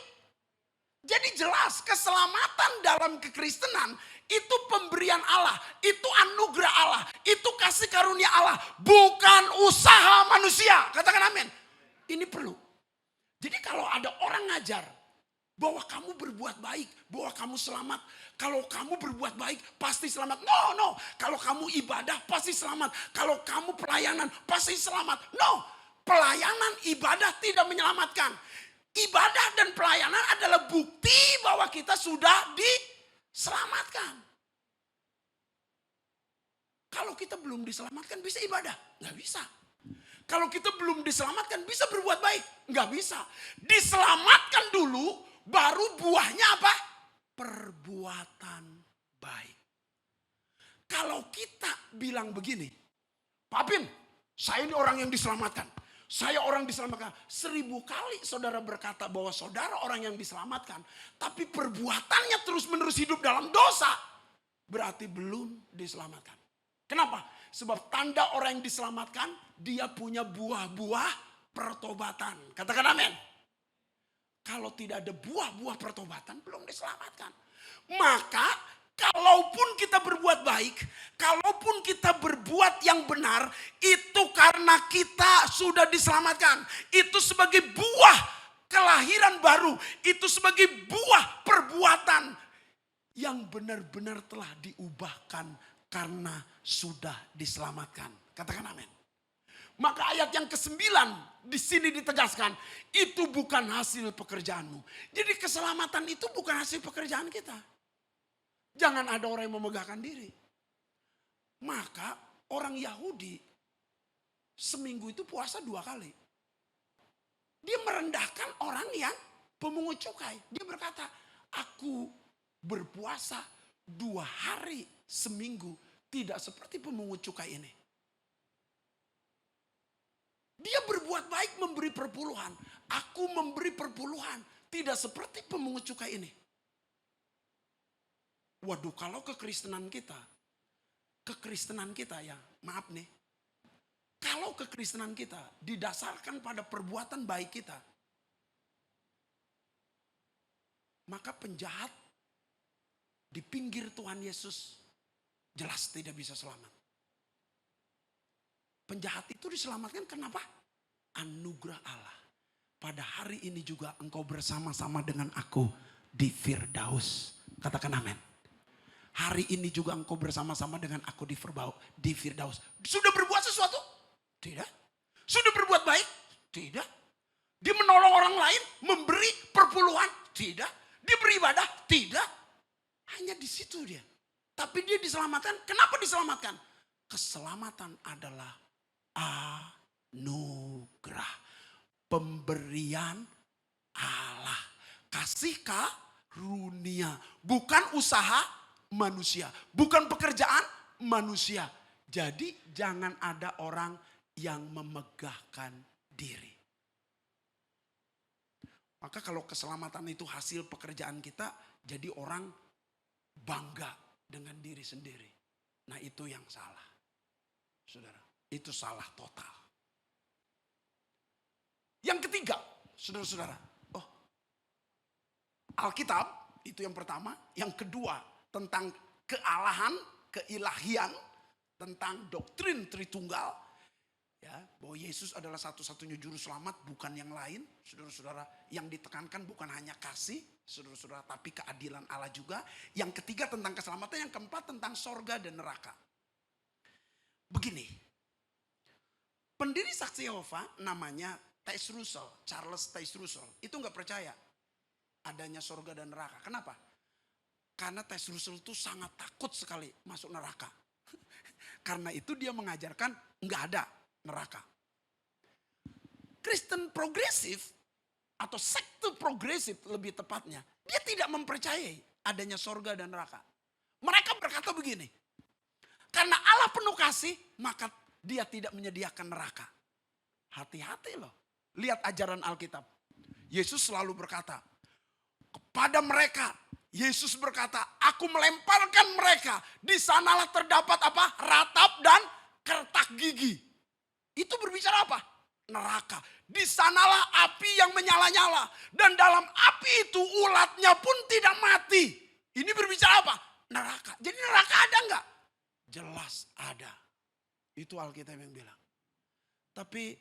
jadi jelas keselamatan dalam kekristenan itu pemberian Allah. Itu anugerah Allah. Itu kasih karunia Allah. Bukan usaha manusia. Katakan amin. Ini perlu. Jadi kalau ada orang ngajar bahwa kamu berbuat baik, bahwa kamu selamat. Kalau kamu berbuat baik pasti selamat. No. Kalau kamu ibadah pasti selamat. Kalau kamu pelayanan pasti selamat. No. Pelayanan ibadah tidak menyelamatkan. Ibadah dan pelayanan adalah bukti bahwa kita sudah diselamatkan. Kalau kita belum diselamatkan bisa ibadah? Nggak bisa. Kalau kita belum diselamatkan bisa berbuat baik? Nggak bisa. Diselamatkan dulu baru buahnya apa? Perbuatan baik. Kalau kita bilang begini, Pak Pin, saya ini orang yang diselamatkan. Saya orang diselamatkan. 1000 kali saudara berkata bahwa saudara orang yang diselamatkan. Tapi perbuatannya terus menerus hidup dalam dosa. Berarti belum diselamatkan. Kenapa? Sebab tanda orang yang diselamatkan. Dia punya buah-buah pertobatan. Katakan amin. Kalau tidak ada buah-buah pertobatan belum diselamatkan. Maka kalaupun kita berbuat baik, kalaupun kita berbuat yang benar, itu karena kita sudah diselamatkan. Itu sebagai buah kelahiran baru. Itu sebagai buah perbuatan yang benar-benar telah diubahkan karena sudah diselamatkan. Katakan amin. Maka ayat yang ke-9 di sini ditegaskan, itu bukan hasil pekerjaanmu. Jadi keselamatan itu bukan hasil pekerjaan kita. Jangan ada orang yang memegahkan diri. Maka orang Yahudi seminggu itu puasa 2 kali. Dia merendahkan orang yang pemungut cukai. Dia berkata, aku berpuasa 2 hari seminggu tidak seperti pemungut cukai ini. Dia berbuat baik memberi perpuluhan. Aku memberi perpuluhan. Tidak seperti pemungut cukai ini. Waduh, kalau kekristenan kita ya, maaf nih. Kalau kekristenan kita didasarkan pada perbuatan baik kita, maka penjahat di pinggir Tuhan Yesus jelas tidak bisa selamat. Penjahat itu diselamatkan kenapa? Anugerah Allah. Pada hari ini juga engkau bersama-sama dengan aku di Firdaus. Katakan amin. Hari ini juga engkau bersama-sama dengan aku di Firdaus. Sudah berbuat sesuatu? Tidak. Sudah berbuat baik? Tidak. Dia menolong orang lain, memberi perpuluhan? Tidak. Dia beribadah? Tidak. Hanya di situ dia. Tapi dia diselamatkan. Kenapa diselamatkan? Keselamatan adalah anugerah. Pemberian Allah. Kasih karunia. Bukan usaha manusia. Bukan pekerjaan manusia. Jadi jangan ada orang yang memegahkan diri. Maka kalau keselamatan itu hasil pekerjaan kita, jadi orang bangga dengan diri sendiri. Nah itu yang salah. Saudara, itu salah total. Yang ketiga, saudara-saudara. Oh, Alkitab itu yang pertama. Yang kedua, tentang kealahan, keilahian. Tentang doktrin Tritunggal. Ya, bahwa Yesus adalah satu-satunya juru selamat, bukan yang lain. Saudara-saudara, yang ditekankan bukan hanya kasih, saudara-saudara, tapi keadilan Allah juga. Yang ketiga tentang keselamatan, yang keempat tentang sorga dan neraka. Begini, pendiri Saksi Yehova namanya T.S. Russell, Charles T.S. Russell, itu nggak percaya adanya sorga dan neraka. Kenapa? Karena T.S. Russell itu sangat takut sekali masuk neraka. Karena itu dia mengajarkan nggak ada neraka. Kristen progresif atau sekte progresif lebih tepatnya, dia tidak mempercayai adanya sorga dan neraka. Mereka berkata begini, karena Allah penuh kasih, maka dia tidak menyediakan neraka. Hati-hati loh, lihat ajaran Alkitab. Yesus selalu berkata, kepada mereka, Yesus berkata, aku melemparkan mereka, di sanalah terdapat apa? Ratap dan kertak gigi. Itu berbicara apa? Neraka. Di sanalah api yang menyala-nyala. Dan dalam api itu ulatnya pun tidak mati. Ini berbicara apa? Neraka. Jadi neraka ada enggak? Jelas ada. Itu Alkitab yang bilang. Tapi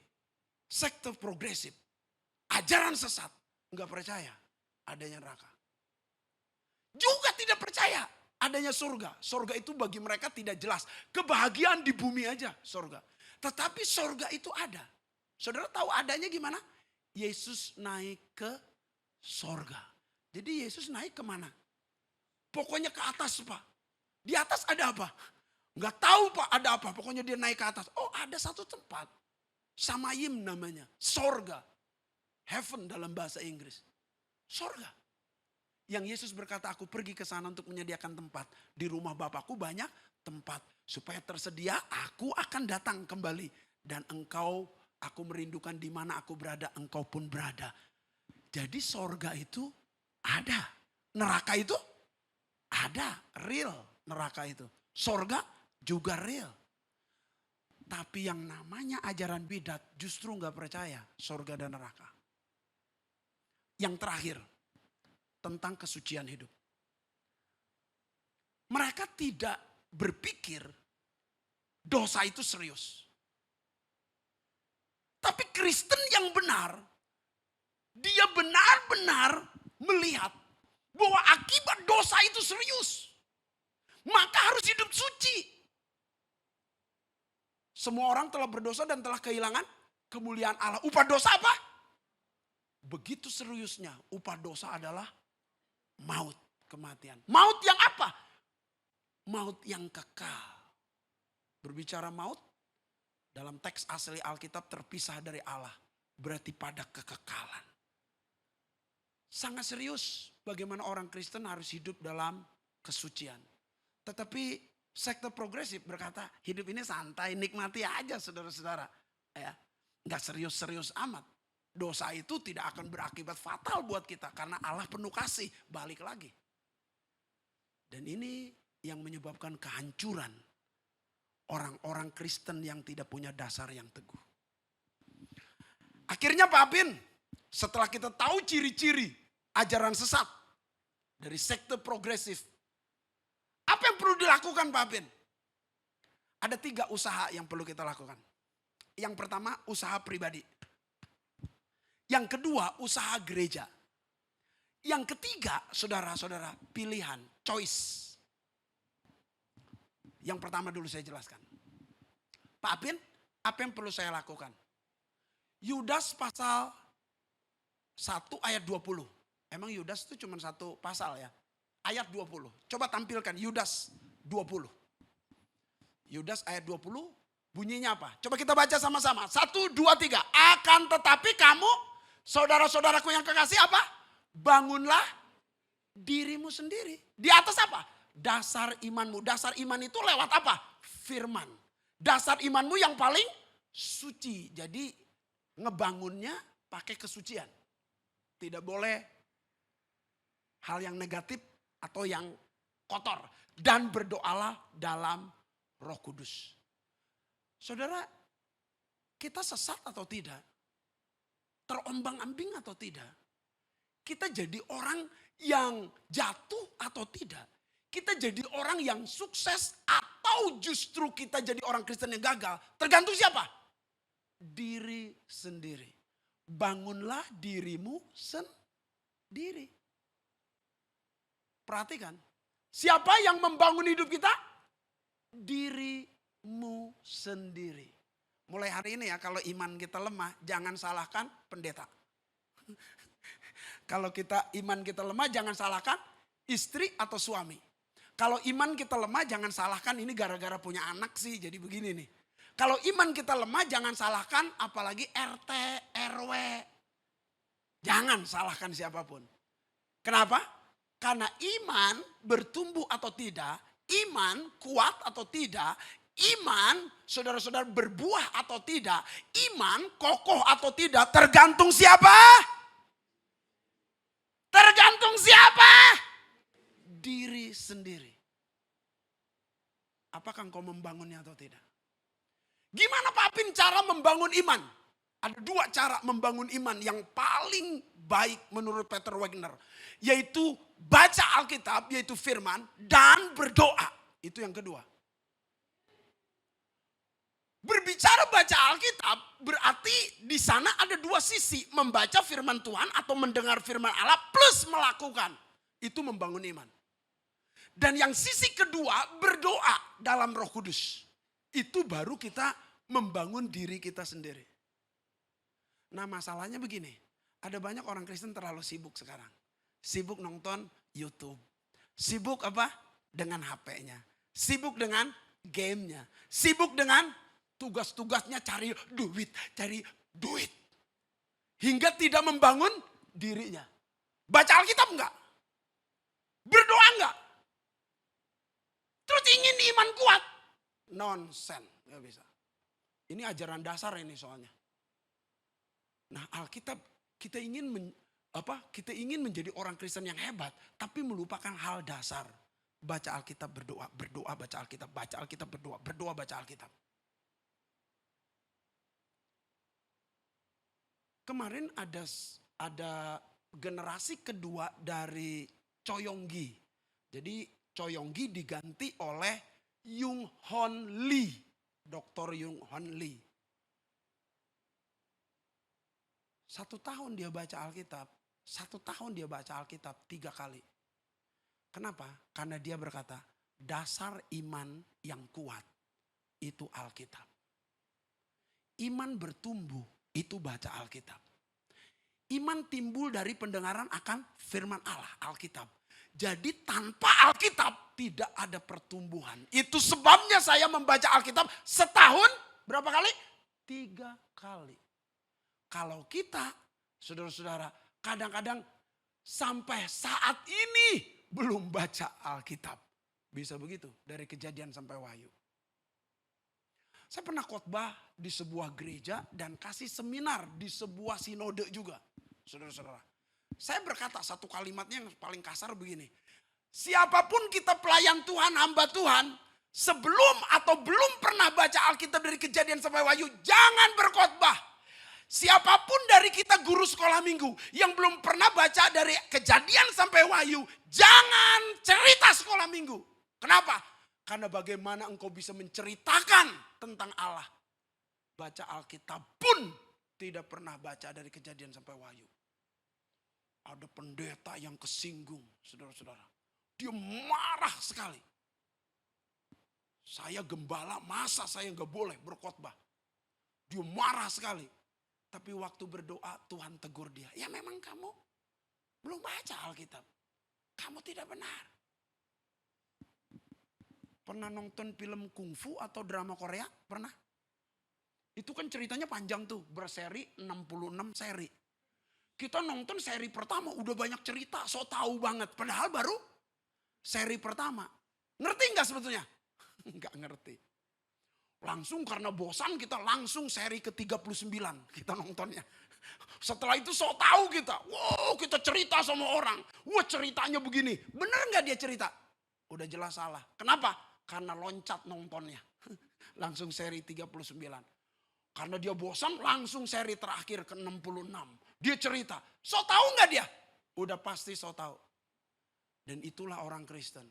sekte progresif, ajaran sesat, enggak percaya adanya neraka. Juga tidak percaya adanya surga. Surga itu bagi mereka tidak jelas. Kebahagiaan di bumi aja surga. Tetapi surga itu ada. Saudara tahu adanya gimana? Yesus naik ke surga. Jadi Yesus naik kemana? Pokoknya ke atas Pak. Di atas ada apa? Enggak tahu Pak ada apa. Pokoknya dia naik ke atas. Oh ada satu tempat. Samayim namanya. Surga. Heaven dalam bahasa Inggris. Surga. Yang Yesus berkata, aku pergi ke sana untuk menyediakan tempat. Di rumah Bapakku banyak tempat. Supaya tersedia, aku akan datang kembali. Dan engkau, aku merindukan di mana aku berada, engkau pun berada. Jadi sorga itu ada. Neraka itu ada. Real neraka itu. Sorga juga real. Tapi yang namanya ajaran bidat justru gak percaya sorga dan neraka. Yang terakhir. Tentang kesucian hidup. Mereka tidak berpikir dosa itu serius. Tapi Kristen yang benar, dia benar-benar melihat bahwa akibat dosa itu serius. Maka harus hidup suci. Semua orang telah berdosa dan telah kehilangan kemuliaan Allah. Upah dosa apa? Begitu seriusnya upah dosa adalah maut, kematian. Maut yang apa? Maut yang kekal. Berbicara maut, dalam teks asli Alkitab terpisah dari Allah. Berarti pada kekekalan. Sangat serius bagaimana orang Kristen harus hidup dalam kesucian. Tetapi sekte progresif berkata hidup ini santai, nikmati aja saudara-saudara. Ya, nggak serius-serius amat. Dosa itu tidak akan berakibat fatal buat kita. Karena Allah penuh kasih. Balik lagi. Dan ini yang menyebabkan kehancuran. Orang-orang Kristen yang tidak punya dasar yang teguh. Akhirnya Pak Apin. Setelah kita tahu ciri-ciri ajaran sesat. Dari sekte progresif. Apa yang perlu dilakukan Pak Apin? Ada 3 usaha yang perlu kita lakukan. Yang pertama usaha pribadi. Yang kedua, usaha gereja. Yang ketiga, saudara-saudara, pilihan, choice. Yang pertama dulu saya jelaskan. Pak Apin, apa yang perlu saya lakukan? Yudas pasal 1 ayat 20. Emang Yudas itu cuma satu pasal ya? Ayat 20. Coba tampilkan Yudas 20. Yudas ayat 20 bunyinya apa? Coba kita baca sama-sama. 1, 2, 3. Akan tetapi kamu, saudara-saudaraku yang kekasih apa? Bangunlah dirimu sendiri. Di atas apa? Dasar imanmu. Dasar iman itu lewat apa? Firman. Dasar imanmu yang paling suci. Jadi ngebangunnya pakai kesucian. Tidak boleh hal yang negatif atau yang kotor. Dan berdoalah dalam Roh Kudus. Saudara, kita sesat atau tidak? Terombang-ambing atau tidak? Kita jadi orang yang jatuh atau tidak? Kita jadi orang yang sukses atau justru kita jadi orang Kristen yang gagal? Tergantung siapa? Diri sendiri. Bangunlah dirimu sendiri. Perhatikan. Siapa yang membangun hidup kita? Dirimu sendiri. Mulai hari ini ya, kalau iman kita lemah, jangan salahkan pendeta. Kalau iman kita lemah, jangan salahkan istri atau suami. Kalau iman kita lemah, jangan salahkan ini gara-gara punya anak sih, jadi begini nih. Kalau iman kita lemah, jangan salahkan apalagi RT, RW. Jangan salahkan siapapun. Kenapa? Karena iman bertumbuh atau tidak, iman kuat atau tidak, iman saudara-saudara berbuah atau tidak, iman kokoh atau tidak, tergantung siapa? Tergantung siapa? Diri sendiri. Apakah engkau membangunnya atau tidak? Gimana Pak Apin cara membangun iman? Ada 2 cara membangun iman yang paling baik menurut Peter Wagner. Yaitu baca Alkitab, yaitu firman, dan berdoa. Itu yang kedua. Berbicara baca Alkitab berarti di sana ada 2 sisi. Membaca firman Tuhan atau mendengar firman Allah plus melakukan. Itu membangun iman. Dan yang sisi kedua berdoa dalam Roh Kudus. Itu baru kita membangun diri kita sendiri. Nah masalahnya begini. Ada banyak orang Kristen terlalu sibuk sekarang. Sibuk nonton YouTube. Sibuk apa? Dengan HP-nya. Sibuk dengan gamenya. Sibuk dengan tugas-tugasnya cari duit. Hingga tidak membangun dirinya. Baca Alkitab enggak? Berdoa enggak? Terus ingin iman kuat? Nonsen, enggak bisa. Ini ajaran dasar ini soalnya. Nah Alkitab kita ingin menjadi orang Kristen yang hebat. Tapi melupakan hal dasar. Baca Alkitab, berdoa, baca Alkitab, baca Alkitab, berdoa, baca Alkitab. Kemarin ada generasi kedua dari Choi Yong-gi. Jadi Choi Yong-gi diganti oleh Young Hon Lee. Dr. Young Hon Lee. 1 tahun dia baca Alkitab. 1 tahun dia baca Alkitab 3 kali. Kenapa? Karena dia berkata, dasar iman yang kuat itu Alkitab. Iman bertumbuh itu baca Alkitab. Iman timbul dari pendengaran akan firman Allah, Alkitab. Jadi tanpa Alkitab tidak ada pertumbuhan. Itu sebabnya saya membaca Alkitab setahun berapa kali? 3 kali. Kalau kita, saudara-saudara, kadang-kadang sampai saat ini belum baca Alkitab. Bisa begitu dari Kejadian sampai Wahyu. Saya pernah khotbah di sebuah gereja dan kasih seminar di sebuah sinode juga. Saudara-saudara. Saya berkata satu kalimatnya yang paling kasar begini. Siapapun kita pelayan Tuhan, hamba Tuhan, sebelum atau belum pernah baca Alkitab dari Kejadian sampai Wahyu, jangan berkhotbah. Siapapun dari kita guru sekolah minggu yang belum pernah baca dari Kejadian sampai Wahyu, jangan cerita sekolah minggu. Kenapa? Karena bagaimana engkau bisa menceritakan tentang Allah. Baca Alkitab pun tidak pernah baca dari Kejadian sampai Wahyu. Ada pendeta yang kesinggung, saudara-saudara. Dia marah sekali. Saya gembala, masa saya nggak boleh berkhotbah? Dia marah sekali. Tapi waktu berdoa Tuhan tegur dia. Ya memang kamu belum baca Alkitab. Kamu tidak benar. Pernah nonton film kungfu atau drama Korea? Pernah? Itu kan ceritanya panjang tuh. Berseri 66 seri. Kita nonton seri pertama udah banyak cerita. So tahu banget. Padahal baru seri pertama. Ngerti nggak sebetulnya? Nggak ngerti. Langsung karena bosan kita langsung seri ke-39 kita nontonnya. Setelah itu so tahu kita. Wow, kita cerita sama orang. Wah, ceritanya begini. Bener nggak dia cerita? Udah jelas salah. Kenapa? Karena loncat nontonnya. Langsung seri 39. Karena dia bosan langsung seri terakhir ke 66. Dia cerita. So tahu nggak dia? Udah pasti so tahu. Dan itulah orang Kristen.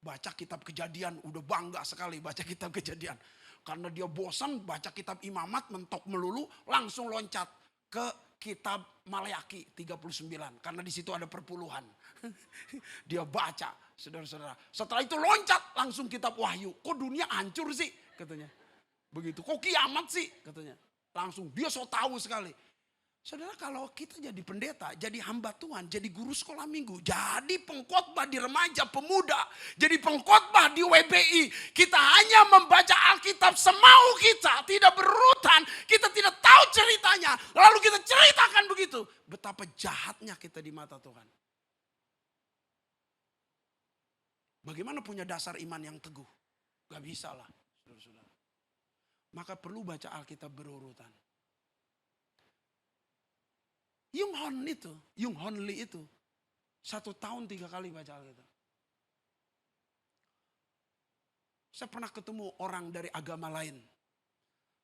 Baca kitab Kejadian, udah bangga sekali baca kitab Kejadian. Karena dia bosan baca kitab Imamat, mentok melulu, langsung loncat ke kitab Maleaki 39. Karena di situ ada perpuluhan. Dia baca, saudara-saudara. Setelah itu loncat langsung kitab Wahyu. Kok dunia hancur sih? Katanya. Begitu. Kok kiamat sih? Katanya. Langsung dia so tahu sekali. Saudara, kalau kita jadi pendeta, jadi hamba Tuhan, jadi guru sekolah minggu, jadi pengkhotbah di remaja pemuda, jadi pengkhotbah di WBI, kita hanya membaca Alkitab semau kita, tidak berurutan, kita tidak tahu ceritanya, lalu kita ceritakan begitu. Betapa jahatnya kita di mata Tuhan. Bagaimana punya dasar iman yang teguh? Gak bisa lah, saudara-saudara. Maka perlu baca Alkitab berurutan. Yung Hon Lee itu 1 tahun 3 kali baca Alkitab. Saya pernah ketemu orang dari agama lain.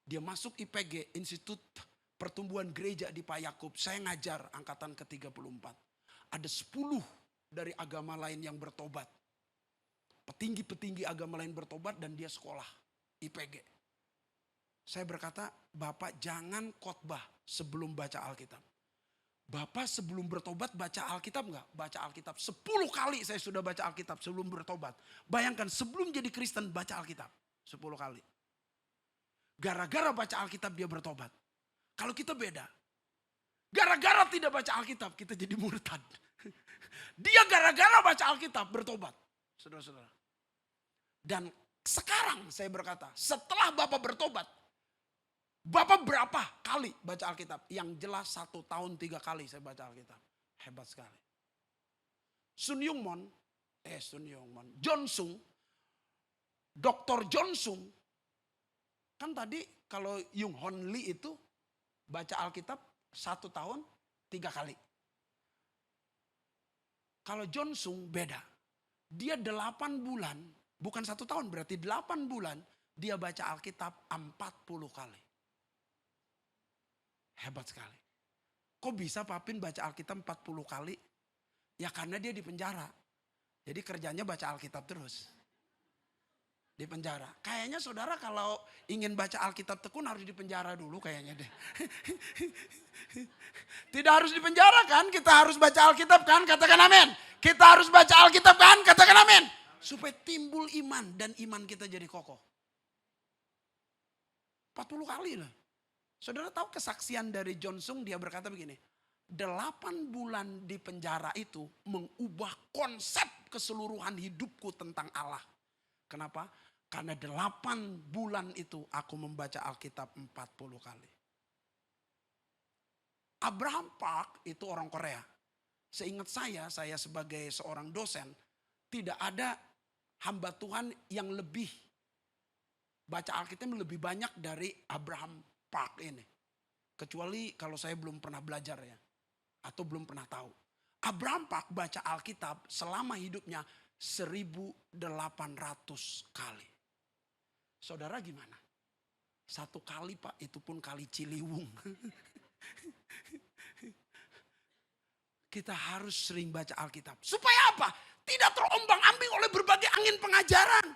Dia masuk IPG, Institut Pertumbuhan Gereja di Pak Yakub. Saya ngajar angkatan ke-34. Ada 10 dari agama lain yang bertobat. Petinggi-petinggi agama lain bertobat dan dia sekolah IPG. Saya berkata, Bapak jangan khotbah sebelum baca Alkitab. Bapak sebelum bertobat baca Alkitab enggak? Baca Alkitab. 10 kali saya sudah baca Alkitab sebelum bertobat. Bayangkan sebelum jadi Kristen baca Alkitab. 10 kali. Gara-gara baca Alkitab dia bertobat. Kalau kita beda. Gara-gara tidak baca Alkitab kita jadi murtad. Dia gara-gara baca Alkitab bertobat. Saudara-saudara. Dan sekarang saya berkata, setelah Bapak bertobat, Bapak berapa kali baca Alkitab? Yang jelas 1 tahun 3 kali saya baca Alkitab. Hebat sekali. John Sung, Dr. John Sung, kan tadi kalau Yung Hon Lee itu baca Alkitab 1 tahun 3 kali. Kalau John Sung beda. Dia 8 bulan, bukan 1 tahun berarti 8 bulan dia baca Alkitab 40 kali. Hebat sekali. Kok bisa Papin baca Alkitab 40 kali? Ya karena dia di penjara. Jadi kerjanya baca Alkitab terus. Di penjara. Kayaknya saudara kalau ingin baca Alkitab tekun harus di penjara dulu kayaknya deh. Tidak harus di penjara kan? Kita harus baca Alkitab kan? Katakan amin. Kita harus baca Alkitab kan? Katakan amin. Supaya timbul iman dan iman kita jadi kokoh. 40 kali lah. Saudara tahu kesaksian dari John Sung, dia berkata begini. 8 bulan di penjara itu mengubah konsep keseluruhan hidupku tentang Allah. Kenapa? Karena 8 bulan itu aku membaca Alkitab 40 kali. Abraham Park itu orang Korea. Seingat saya sebagai seorang dosen, tidak ada hamba Tuhan yang lebih baca Alkitab lebih banyak dari Abraham Park ini. Kecuali kalau saya belum pernah belajar ya. Atau belum pernah tahu. Abraham Park baca Alkitab selama hidupnya 1.800 kali. Saudara gimana? 1 kali Pak, itu pun kali Ciliwung. Kita harus sering baca Alkitab. Supaya apa? Tidak terombang-ambing oleh berbagai angin pengajaran.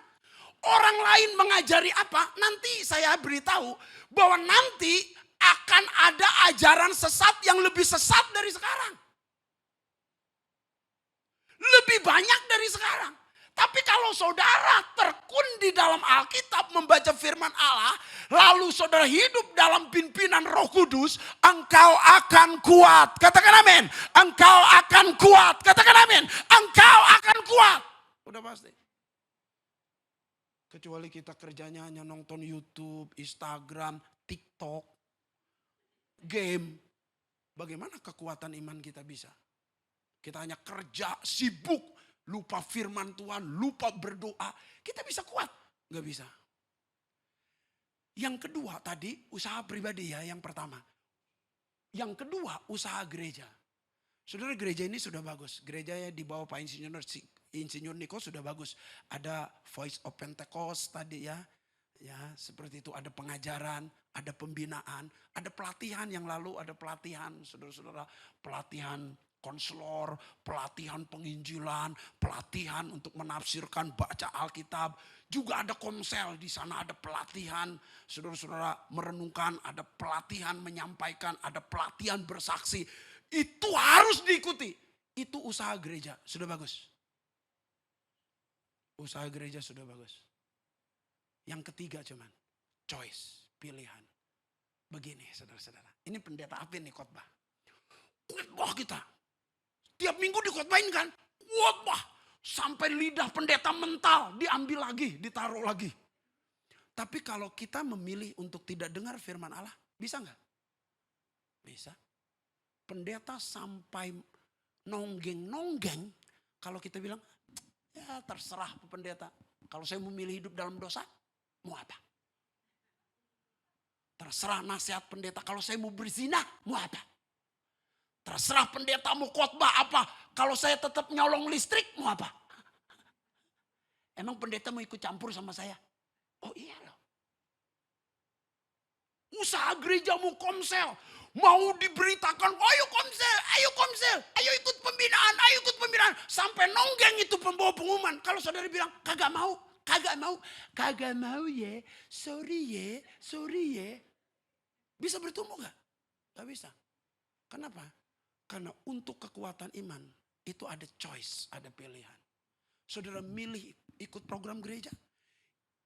Orang lain mengajari apa? Nanti saya beritahu bahwa nanti akan ada ajaran sesat yang lebih sesat dari sekarang. Lebih banyak dari sekarang. Tapi kalau saudara tekun di dalam Alkitab membaca firman Allah, lalu saudara hidup dalam pimpinan Roh Kudus, engkau akan kuat. Katakan amin. Engkau akan kuat. Katakan amin. Engkau akan kuat. Udah pasti. Kecuali kita kerjanya hanya nonton YouTube, Instagram, TikTok, game. Bagaimana kekuatan iman kita bisa? Kita hanya kerja, sibuk, lupa firman Tuhan, lupa berdoa. Kita bisa kuat? Gak bisa. Yang kedua tadi usaha pribadi ya yang pertama. Yang kedua usaha gereja. Saudara gereja ini sudah bagus. Gerejanya di bawah Pak Insinyur Insinyur Niko sudah bagus. Ada Voice of Pentecost tadi ya. Ya, seperti itu, ada pengajaran, ada pembinaan, ada pelatihan yang lalu, ada pelatihan saudara-saudara, pelatihan konselor, pelatihan penginjilan, pelatihan untuk menafsirkan baca Alkitab. Juga ada komsel, di sana ada pelatihan saudara-saudara merenungkan, ada pelatihan menyampaikan, ada pelatihan bersaksi. Itu harus diikuti. Itu usaha gereja, sudah bagus. Usaha gereja sudah bagus. Yang ketiga cuman, choice, pilihan. Begini saudara-saudara, ini pendeta Apin nih khotbah. Khotbah kita, tiap minggu dikhotbahin kan, khotbah. Sampai lidah pendeta mental, diambil lagi, ditaruh lagi. Tapi kalau kita memilih untuk tidak dengar firman Allah, bisa nggak? Bisa. Pendeta sampai nonggeng-nonggeng, kalau kita bilang, ya terserah pendeta. Kalau saya memilih hidup dalam dosa, mau apa? Terserah nasihat pendeta, kalau saya mau berzina, mau apa? Terserah pendeta mau khotbah apa, kalau saya tetap nyolong listrik, mau apa? Emang pendeta mau ikut campur sama saya? Oh iya loh. Usaha gereja mau komsel, mau diberitakan, ayo komsel, ayo ikut pembinaan. Sampai nonggeng itu pembawa pengumuman. Kalau saudara bilang, kagak mau ya, sorry ya. Bisa bertumbuh gak? Gak bisa. Kenapa? Karena untuk kekuatan iman, itu ada choice, ada pilihan. Saudara milih ikut program gereja,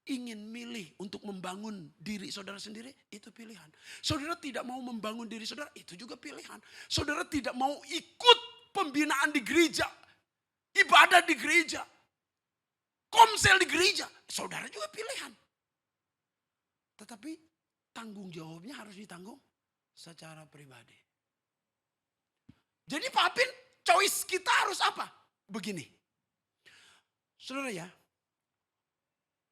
ingin milih untuk membangun diri saudara sendiri, itu pilihan. Saudara tidak mau membangun diri saudara, itu juga pilihan. Saudara tidak mau ikut pembinaan di gereja, ibadah di gereja, komsel di gereja, saudara juga pilihan. Tetapi tanggung jawabnya harus ditanggung secara pribadi. Jadi Pak Apin, choice kita harus apa? Begini. Saudara ya,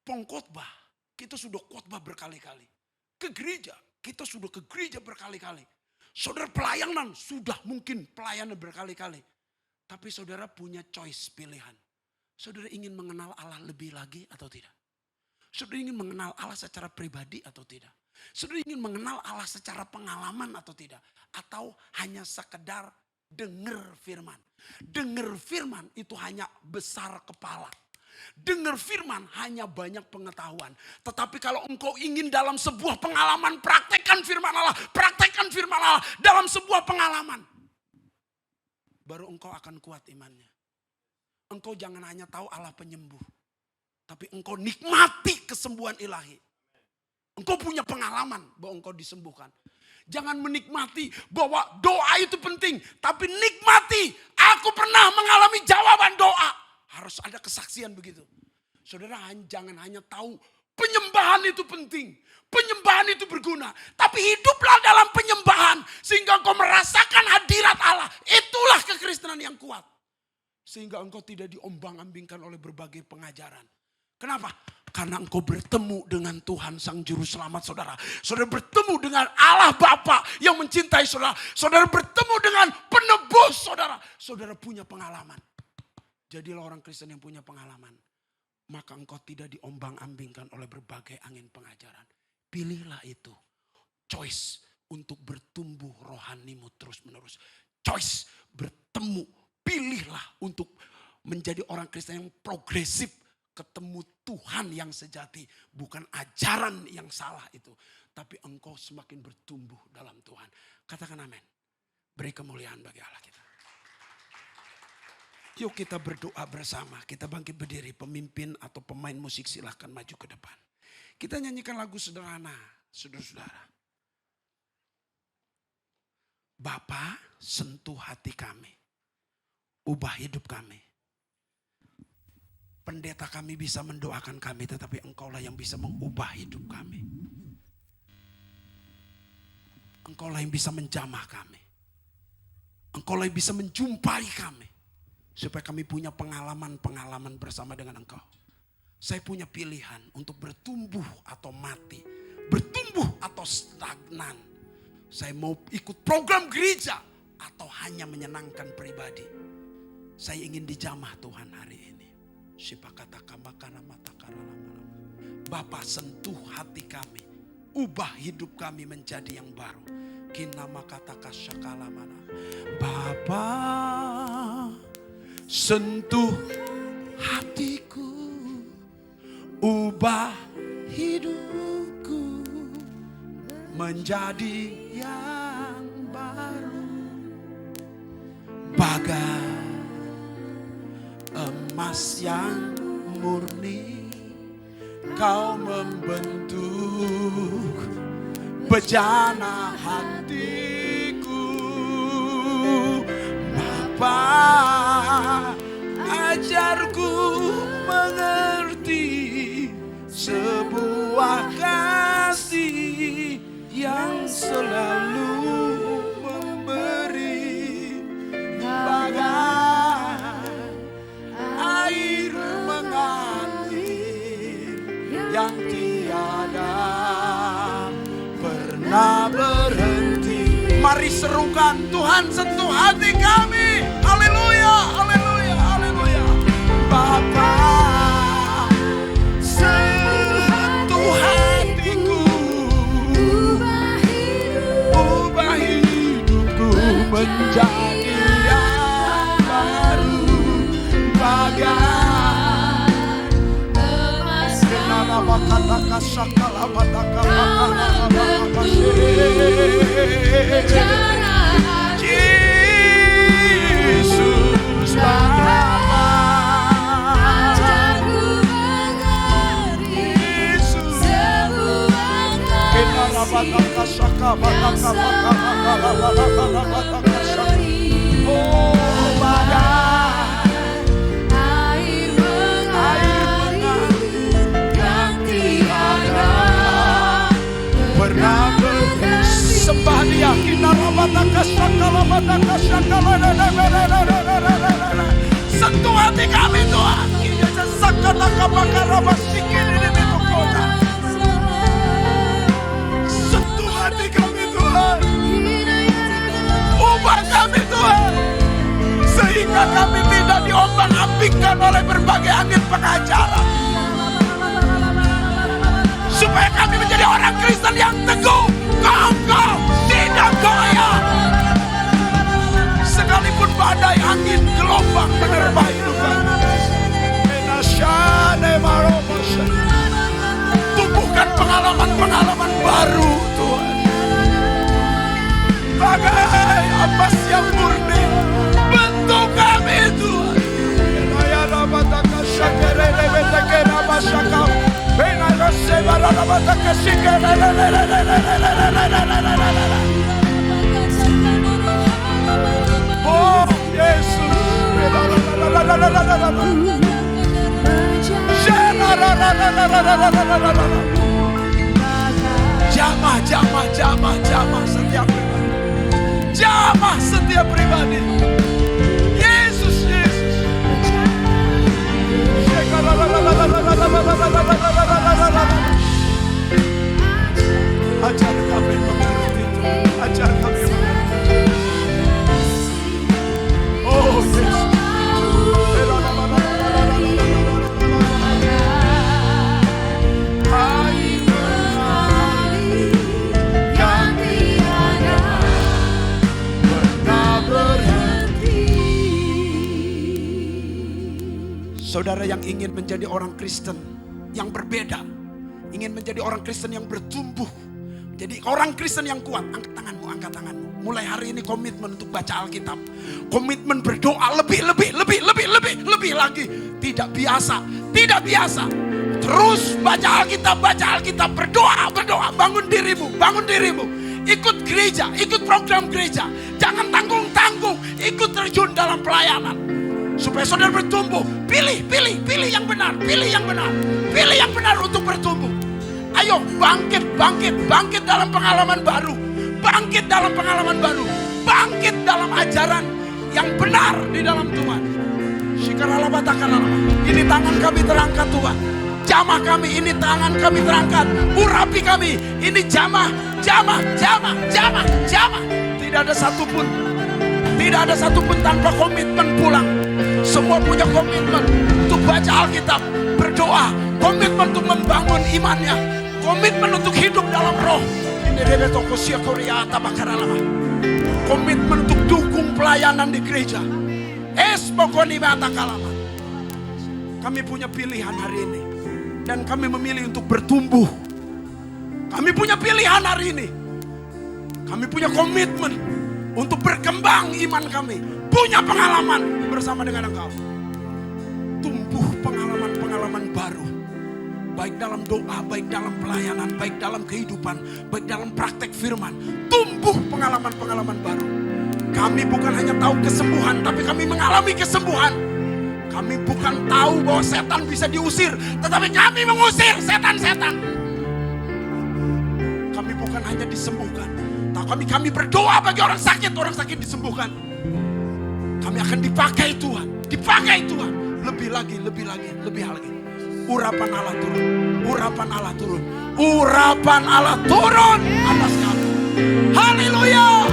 pengkhotbah, kita sudah khotbah berkali-kali. Ke gereja, kita sudah ke gereja berkali-kali. Saudara pelayanan, sudah mungkin pelayanan berkali-kali. Tapi saudara punya choice, pilihan. Saudara ingin mengenal Allah lebih lagi atau tidak? Saudara ingin mengenal Allah secara pribadi atau tidak? Saudara ingin mengenal Allah secara pengalaman atau tidak? Atau hanya sekedar dengar firman? Dengar firman itu hanya besar kepala. Dengar firman hanya banyak pengetahuan. Tetapi kalau engkau ingin dalam sebuah pengalaman, praktekkan firman Allah dalam sebuah pengalaman. Baru engkau akan kuat imannya. Engkau jangan hanya tahu Allah penyembuh, tapi engkau nikmati kesembuhan ilahi. Engkau punya pengalaman bahwa engkau disembuhkan. Jangan menikmati bahwa doa itu penting, tapi nikmati, aku pernah mengalami jawaban doa. Harus ada kesaksian begitu. Saudara jangan hanya tahu penyembahan itu penting, penyembahan itu berguna, tapi hiduplah dalam penyembahan sehingga engkau merasakan hadirat Allah. Itulah kekristenan yang kuat. Sehingga engkau tidak diombang-ambingkan oleh berbagai pengajaran. Kenapa? Karena engkau bertemu dengan Tuhan Sang Juru Selamat saudara. Saudara bertemu dengan Allah Bapa yang mencintai saudara. Saudara bertemu dengan penebus saudara. Saudara punya pengalaman. Jadilah orang Kristen yang punya pengalaman. Maka engkau tidak diombang-ambingkan oleh berbagai angin pengajaran. Pilihlah itu. Choice untuk bertumbuh rohanimu terus menerus. Choice bertemu. Pilihlah untuk menjadi orang Kristen yang progresif. Ketemu Tuhan yang sejati. Bukan ajaran yang salah itu. Tapi engkau semakin bertumbuh dalam Tuhan. Katakan amin. Beri kemuliaan bagi Allah kita. Yuk kita berdoa bersama. Kita bangkit berdiri. Pemimpin atau pemain musik silahkan maju ke depan. Kita nyanyikan lagu sederhana. Saudara-saudara. Bapa, sentuh hati kami. Ubah hidup kami. Pendeta kami bisa mendoakan kami, tetapi engkaulah yang bisa mengubah hidup kami. Engkaulah yang bisa menjamah kami. Engkaulah yang bisa menjumpai kami. Supaya kami punya pengalaman-pengalaman bersama dengan engkau. Saya punya pilihan untuk bertumbuh atau mati. Bertumbuh atau stagnan. Saya mau ikut program gereja atau hanya menyenangkan pribadi. Saya ingin dijamah Tuhan hari ini. Bapa, sentuh hati kami, ubah hidup kami menjadi yang baru. Bapa, sentuh hatiku, ubah hidupku menjadi yang baru, bagai emas yang murni. Kau membentuk bejana hatiku. Bapa, ajarku mengerti sebuah kasih yang selalu memberi, bagai air mengalir yang tiada pernah berhenti. Mari serukan, Tuhan sentuh hati kami. Haleluya, haleluya, haleluya. Bapa, sentuh hatiku, ubah hidupku menjadi yang baru, bagai Yesus Bapa, Yesus oh bagai air pernah bersembah dia. Sentuh hati kami Tuhan. Sentuh hati kami Tuhan. Ubah kami Tuhan, sehingga kami tidak diombang-ambingkan oleh berbagai angin pengacara, supaya kami menjadi orang Kristen yang teguh, kokoh, tidak goyah. Sekalipun badai, angin, gelombang menerpa hidup kami. Tumbuhkan pengalaman-pengalaman baru Tuhan, bagai ampas yang murni. Bentuk kami Tuhan. Oh Yesus, jamah setiap pribadi, jamah setiap pribadi. Yesus, Yesus. Ajar kami mengerti, ajar kami mengerti. Oh Yesus. Saudara yang ingin menjadi orang Kristen yang berbeda, ingin menjadi orang Kristen yang bertumbuh, jadi orang Kristen yang kuat, angkat tanganmu, angkat tanganmu. Mulai hari ini komitmen untuk baca Alkitab, komitmen berdoa lebih lagi. Tidak biasa. Terus baca Alkitab, berdoa, bangun dirimu. Ikut gereja, ikut program gereja. Jangan tanggung-tanggung, ikut terjun dalam pelayanan. Supaya saudara bertumbuh, pilih yang benar, pilih yang benar untuk bertumbuh. Ayo bangkit dalam pengalaman baru, bangkit dalam ajaran yang benar di dalam Tuhan. Ini tangan kami terangkat Tuhan, jamah kami ini tangan kami terangkat, urapi kami ini jamah. Tidak ada satupun Tidak ada satupun tanpa komitmen pulang. Semua punya komitmen untuk baca Alkitab, berdoa, komitmen untuk membangun imannya, komitmen untuk hidup dalam roh. Komitmen untuk dukung pelayanan di gereja. Kami punya pilihan hari ini, dan kami memilih untuk bertumbuh. Kami punya pilihan hari ini. Kami punya komitmen untuk berkembang iman kami. Punya pengalaman bersama dengan Engkau. Tumbuh pengalaman-pengalaman baru. Baik dalam doa, baik dalam pelayanan, baik dalam kehidupan, baik dalam praktek firman. Tumbuh pengalaman-pengalaman baru. Kami bukan hanya tahu kesembuhan, tapi kami mengalami kesembuhan. Kami bukan tahu bahwa setan bisa diusir, tetapi kami mengusir setan-setan. Kami bukan hanya disembuhkan, tapi kami berdoa bagi orang sakit disembuhkan. Kami akan dipakai Tuhan, lebih lagi. Urapan Allah turun, urapan Allah turun atas kami. Haleluya.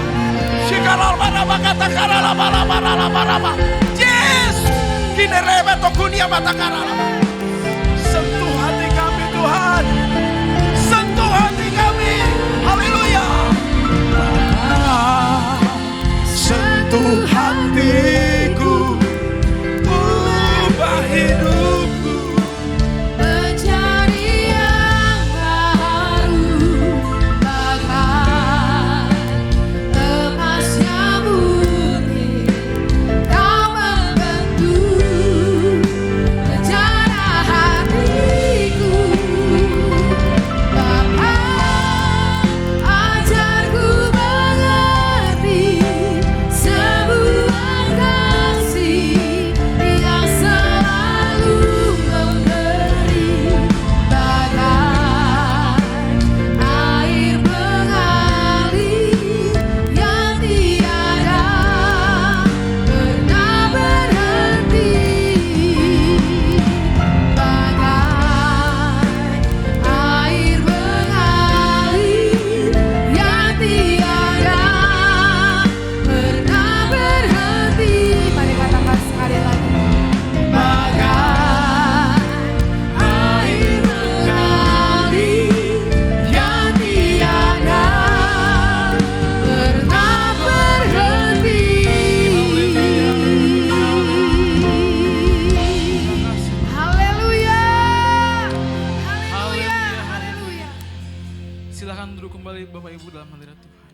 Yes. Sentuh hati kami Tuhan, sentuh hati kami. Haleluya. Sentuh hatiku, ubah hidupku. Menjadi yang baru, bahkan lepasnya murni. Kau membentuk rencana hatiku. Bapa, ajarku mengerti sebuah kasih yang selalu memberi, bagai air mengalir yang tiada pernah berhenti, bagai air mengalir yang tiada pernah berhenti. Mari katakan sekali lagi. Bagai air mengalir yang tiada pernah berhenti. Haleluya. Haleluya. Silakan duduk kembali Bapak Ibu dalam hadirat Tuhan.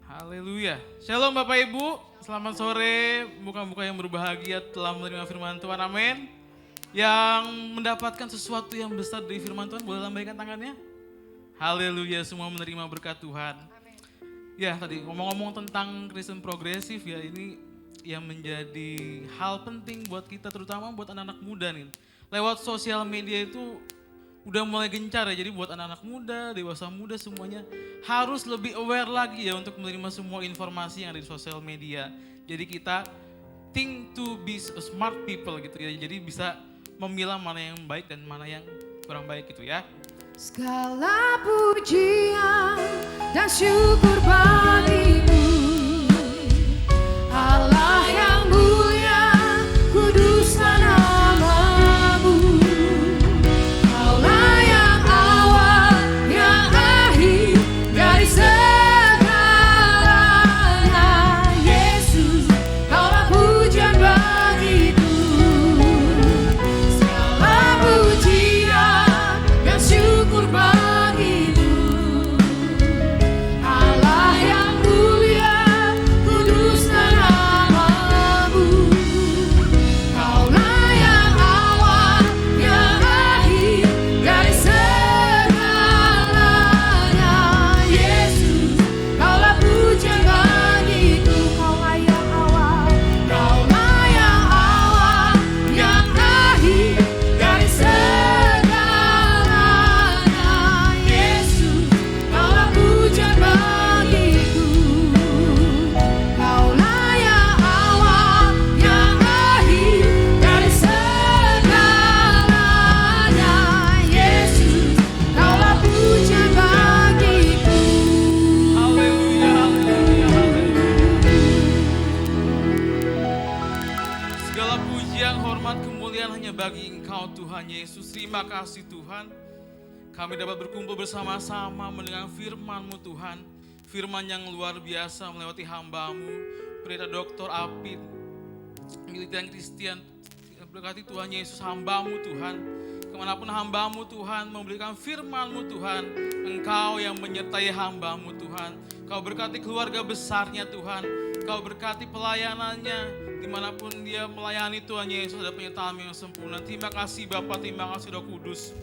Haleluya. Shalom Bapak Ibu, selamat sore. Muka-muka yang berbahagia telah menerima firman Tuhan, amin. Yang mendapatkan sesuatu yang besar dari firman Tuhan, boleh lambaikan tangannya. Haleluya, semua menerima berkat Tuhan. Ya, tadi ngomong-ngomong tentang Kristen progresif ya, ini yang menjadi hal penting buat kita, terutama buat anak-anak muda nih. Lewat sosial media itu udah mulai gencar ya, jadi buat anak-anak muda, dewasa muda semuanya harus lebih aware lagi ya untuk menerima semua informasi yang ada di sosial media. Jadi kita think to be a smart people gitu ya, jadi bisa memilah mana yang baik dan mana yang kurang baik gitu ya. Segala pujian dan syukur bagimu, Allah yang mulia, kuduslah namamu. Kaulah yang awal, yang akhir dari segalanya. Yesus, kaulah pujian bagiku. Segala pujian dan syukur bagimu, Allah Tuhan Yesus. Terima kasih Tuhan. Kami dapat berkumpul bersama-sama mendengar firman-Mu Tuhan. Firman yang luar biasa melewati hamba-Mu, Pendeta Dr. Apit, Militian Christian. Berkati Tuhan Yesus hamba-Mu Tuhan. Kemanapun hamba-Mu Tuhan memberikan firman-Mu Tuhan, Engkau yang menyertai hamba-Mu Tuhan. Kau berkati keluarga besarnya Tuhan. Kau berkati pelayanannya, dimanapun dia melayani Tuhan Yesus ada penyertaan yang sempurna. Terima kasih Bapa, terima kasih Roh Kudus.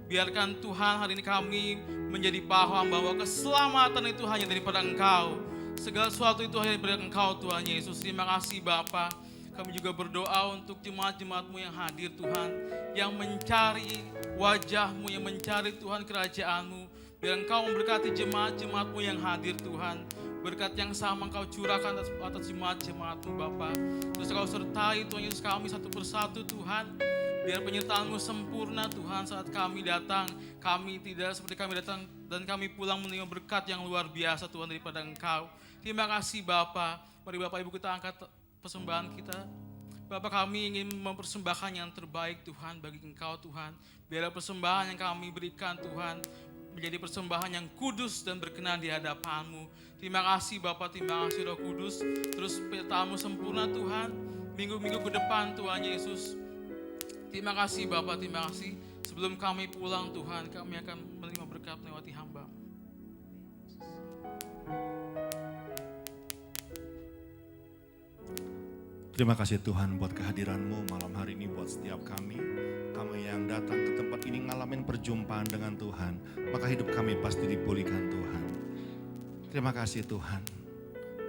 Biarkan Tuhan hari ini kami menjadi paham bahwa keselamatan itu hanya daripada Engkau. Segala sesuatu itu hanya daripada Engkau Tuhan Yesus. Terima kasih Bapa. Kami juga berdoa untuk jemaat-jemaat-Mu yang hadir Tuhan, yang mencari wajah-Mu, yang mencari Tuhan kerajaan-Mu. Biar Engkau memberkati jemaat-jemaat-Mu yang hadir Tuhan. Berkat yang sama Engkau curahkan atas jemaat-jemaat-Mu Bapa. Terus Engkau sertai Tuhan Yesus kami satu persatu Tuhan. Biar penyertaan-Mu sempurna Tuhan saat kami datang. Kami tidak seperti kami datang dan kami pulang menerima berkat yang luar biasa Tuhan daripada Engkau. Terima kasih Bapa. Mari Bapak Ibu kita angkat persembahan kita. Bapak, kami ingin mempersembahkan yang terbaik Tuhan bagi Engkau Tuhan. Biar persembahan yang kami berikan Tuhan menjadi persembahan yang kudus dan berkenan di hadapan-Mu. Terima kasih Bapak, terima kasih Roh Kudus. Terus penyertaan-Mu sempurna Tuhan. Minggu-minggu ke depan Tuhan Yesus. Terima kasih Bapak, terima kasih. Sebelum kami pulang Tuhan, kami akan menerima berkat melewati hamba. Terima kasih Tuhan buat kehadiran-Mu malam hari ini buat setiap kami. Kami yang datang ke tempat ini ngalamin perjumpaan dengan Tuhan, maka hidup kami pasti dipulihkan Tuhan. Terima kasih Tuhan.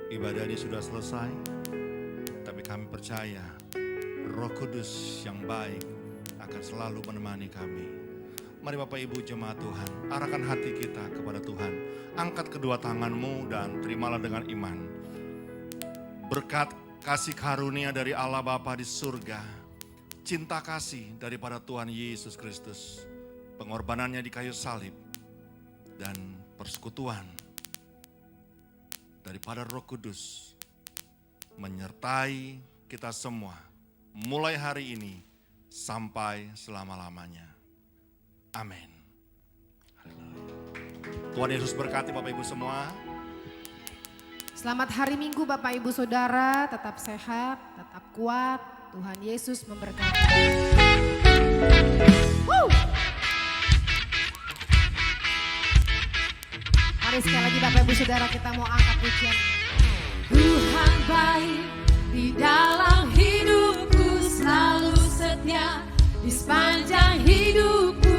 Ibadah ini sudah selesai, tapi kami percaya Roh Kudus yang baik akan selalu menemani kami. Mari Bapak Ibu jemaat Tuhan, arahkan hati kita kepada Tuhan. Angkat kedua tangan-Mu dan terimalah dengan iman. Berkat kasih karunia dari Allah Bapa di surga, cinta kasih daripada Tuhan Yesus Kristus, pengorbanannya di kayu salib, dan persekutuan daripada Roh Kudus menyertai kita semua mulai hari ini sampai selama-lamanya. Amin. Tuhan Yesus berkati Bapak Ibu semua. Selamat hari Minggu Bapak Ibu Saudara, tetap sehat, tetap kuat. Tuhan Yesus memberkati. Mari sekali lagi Bapak Ibu Saudara kita mau angkat pujian. Tuhan baik di dalam hidupku, selalu setia di sepanjang hidupku.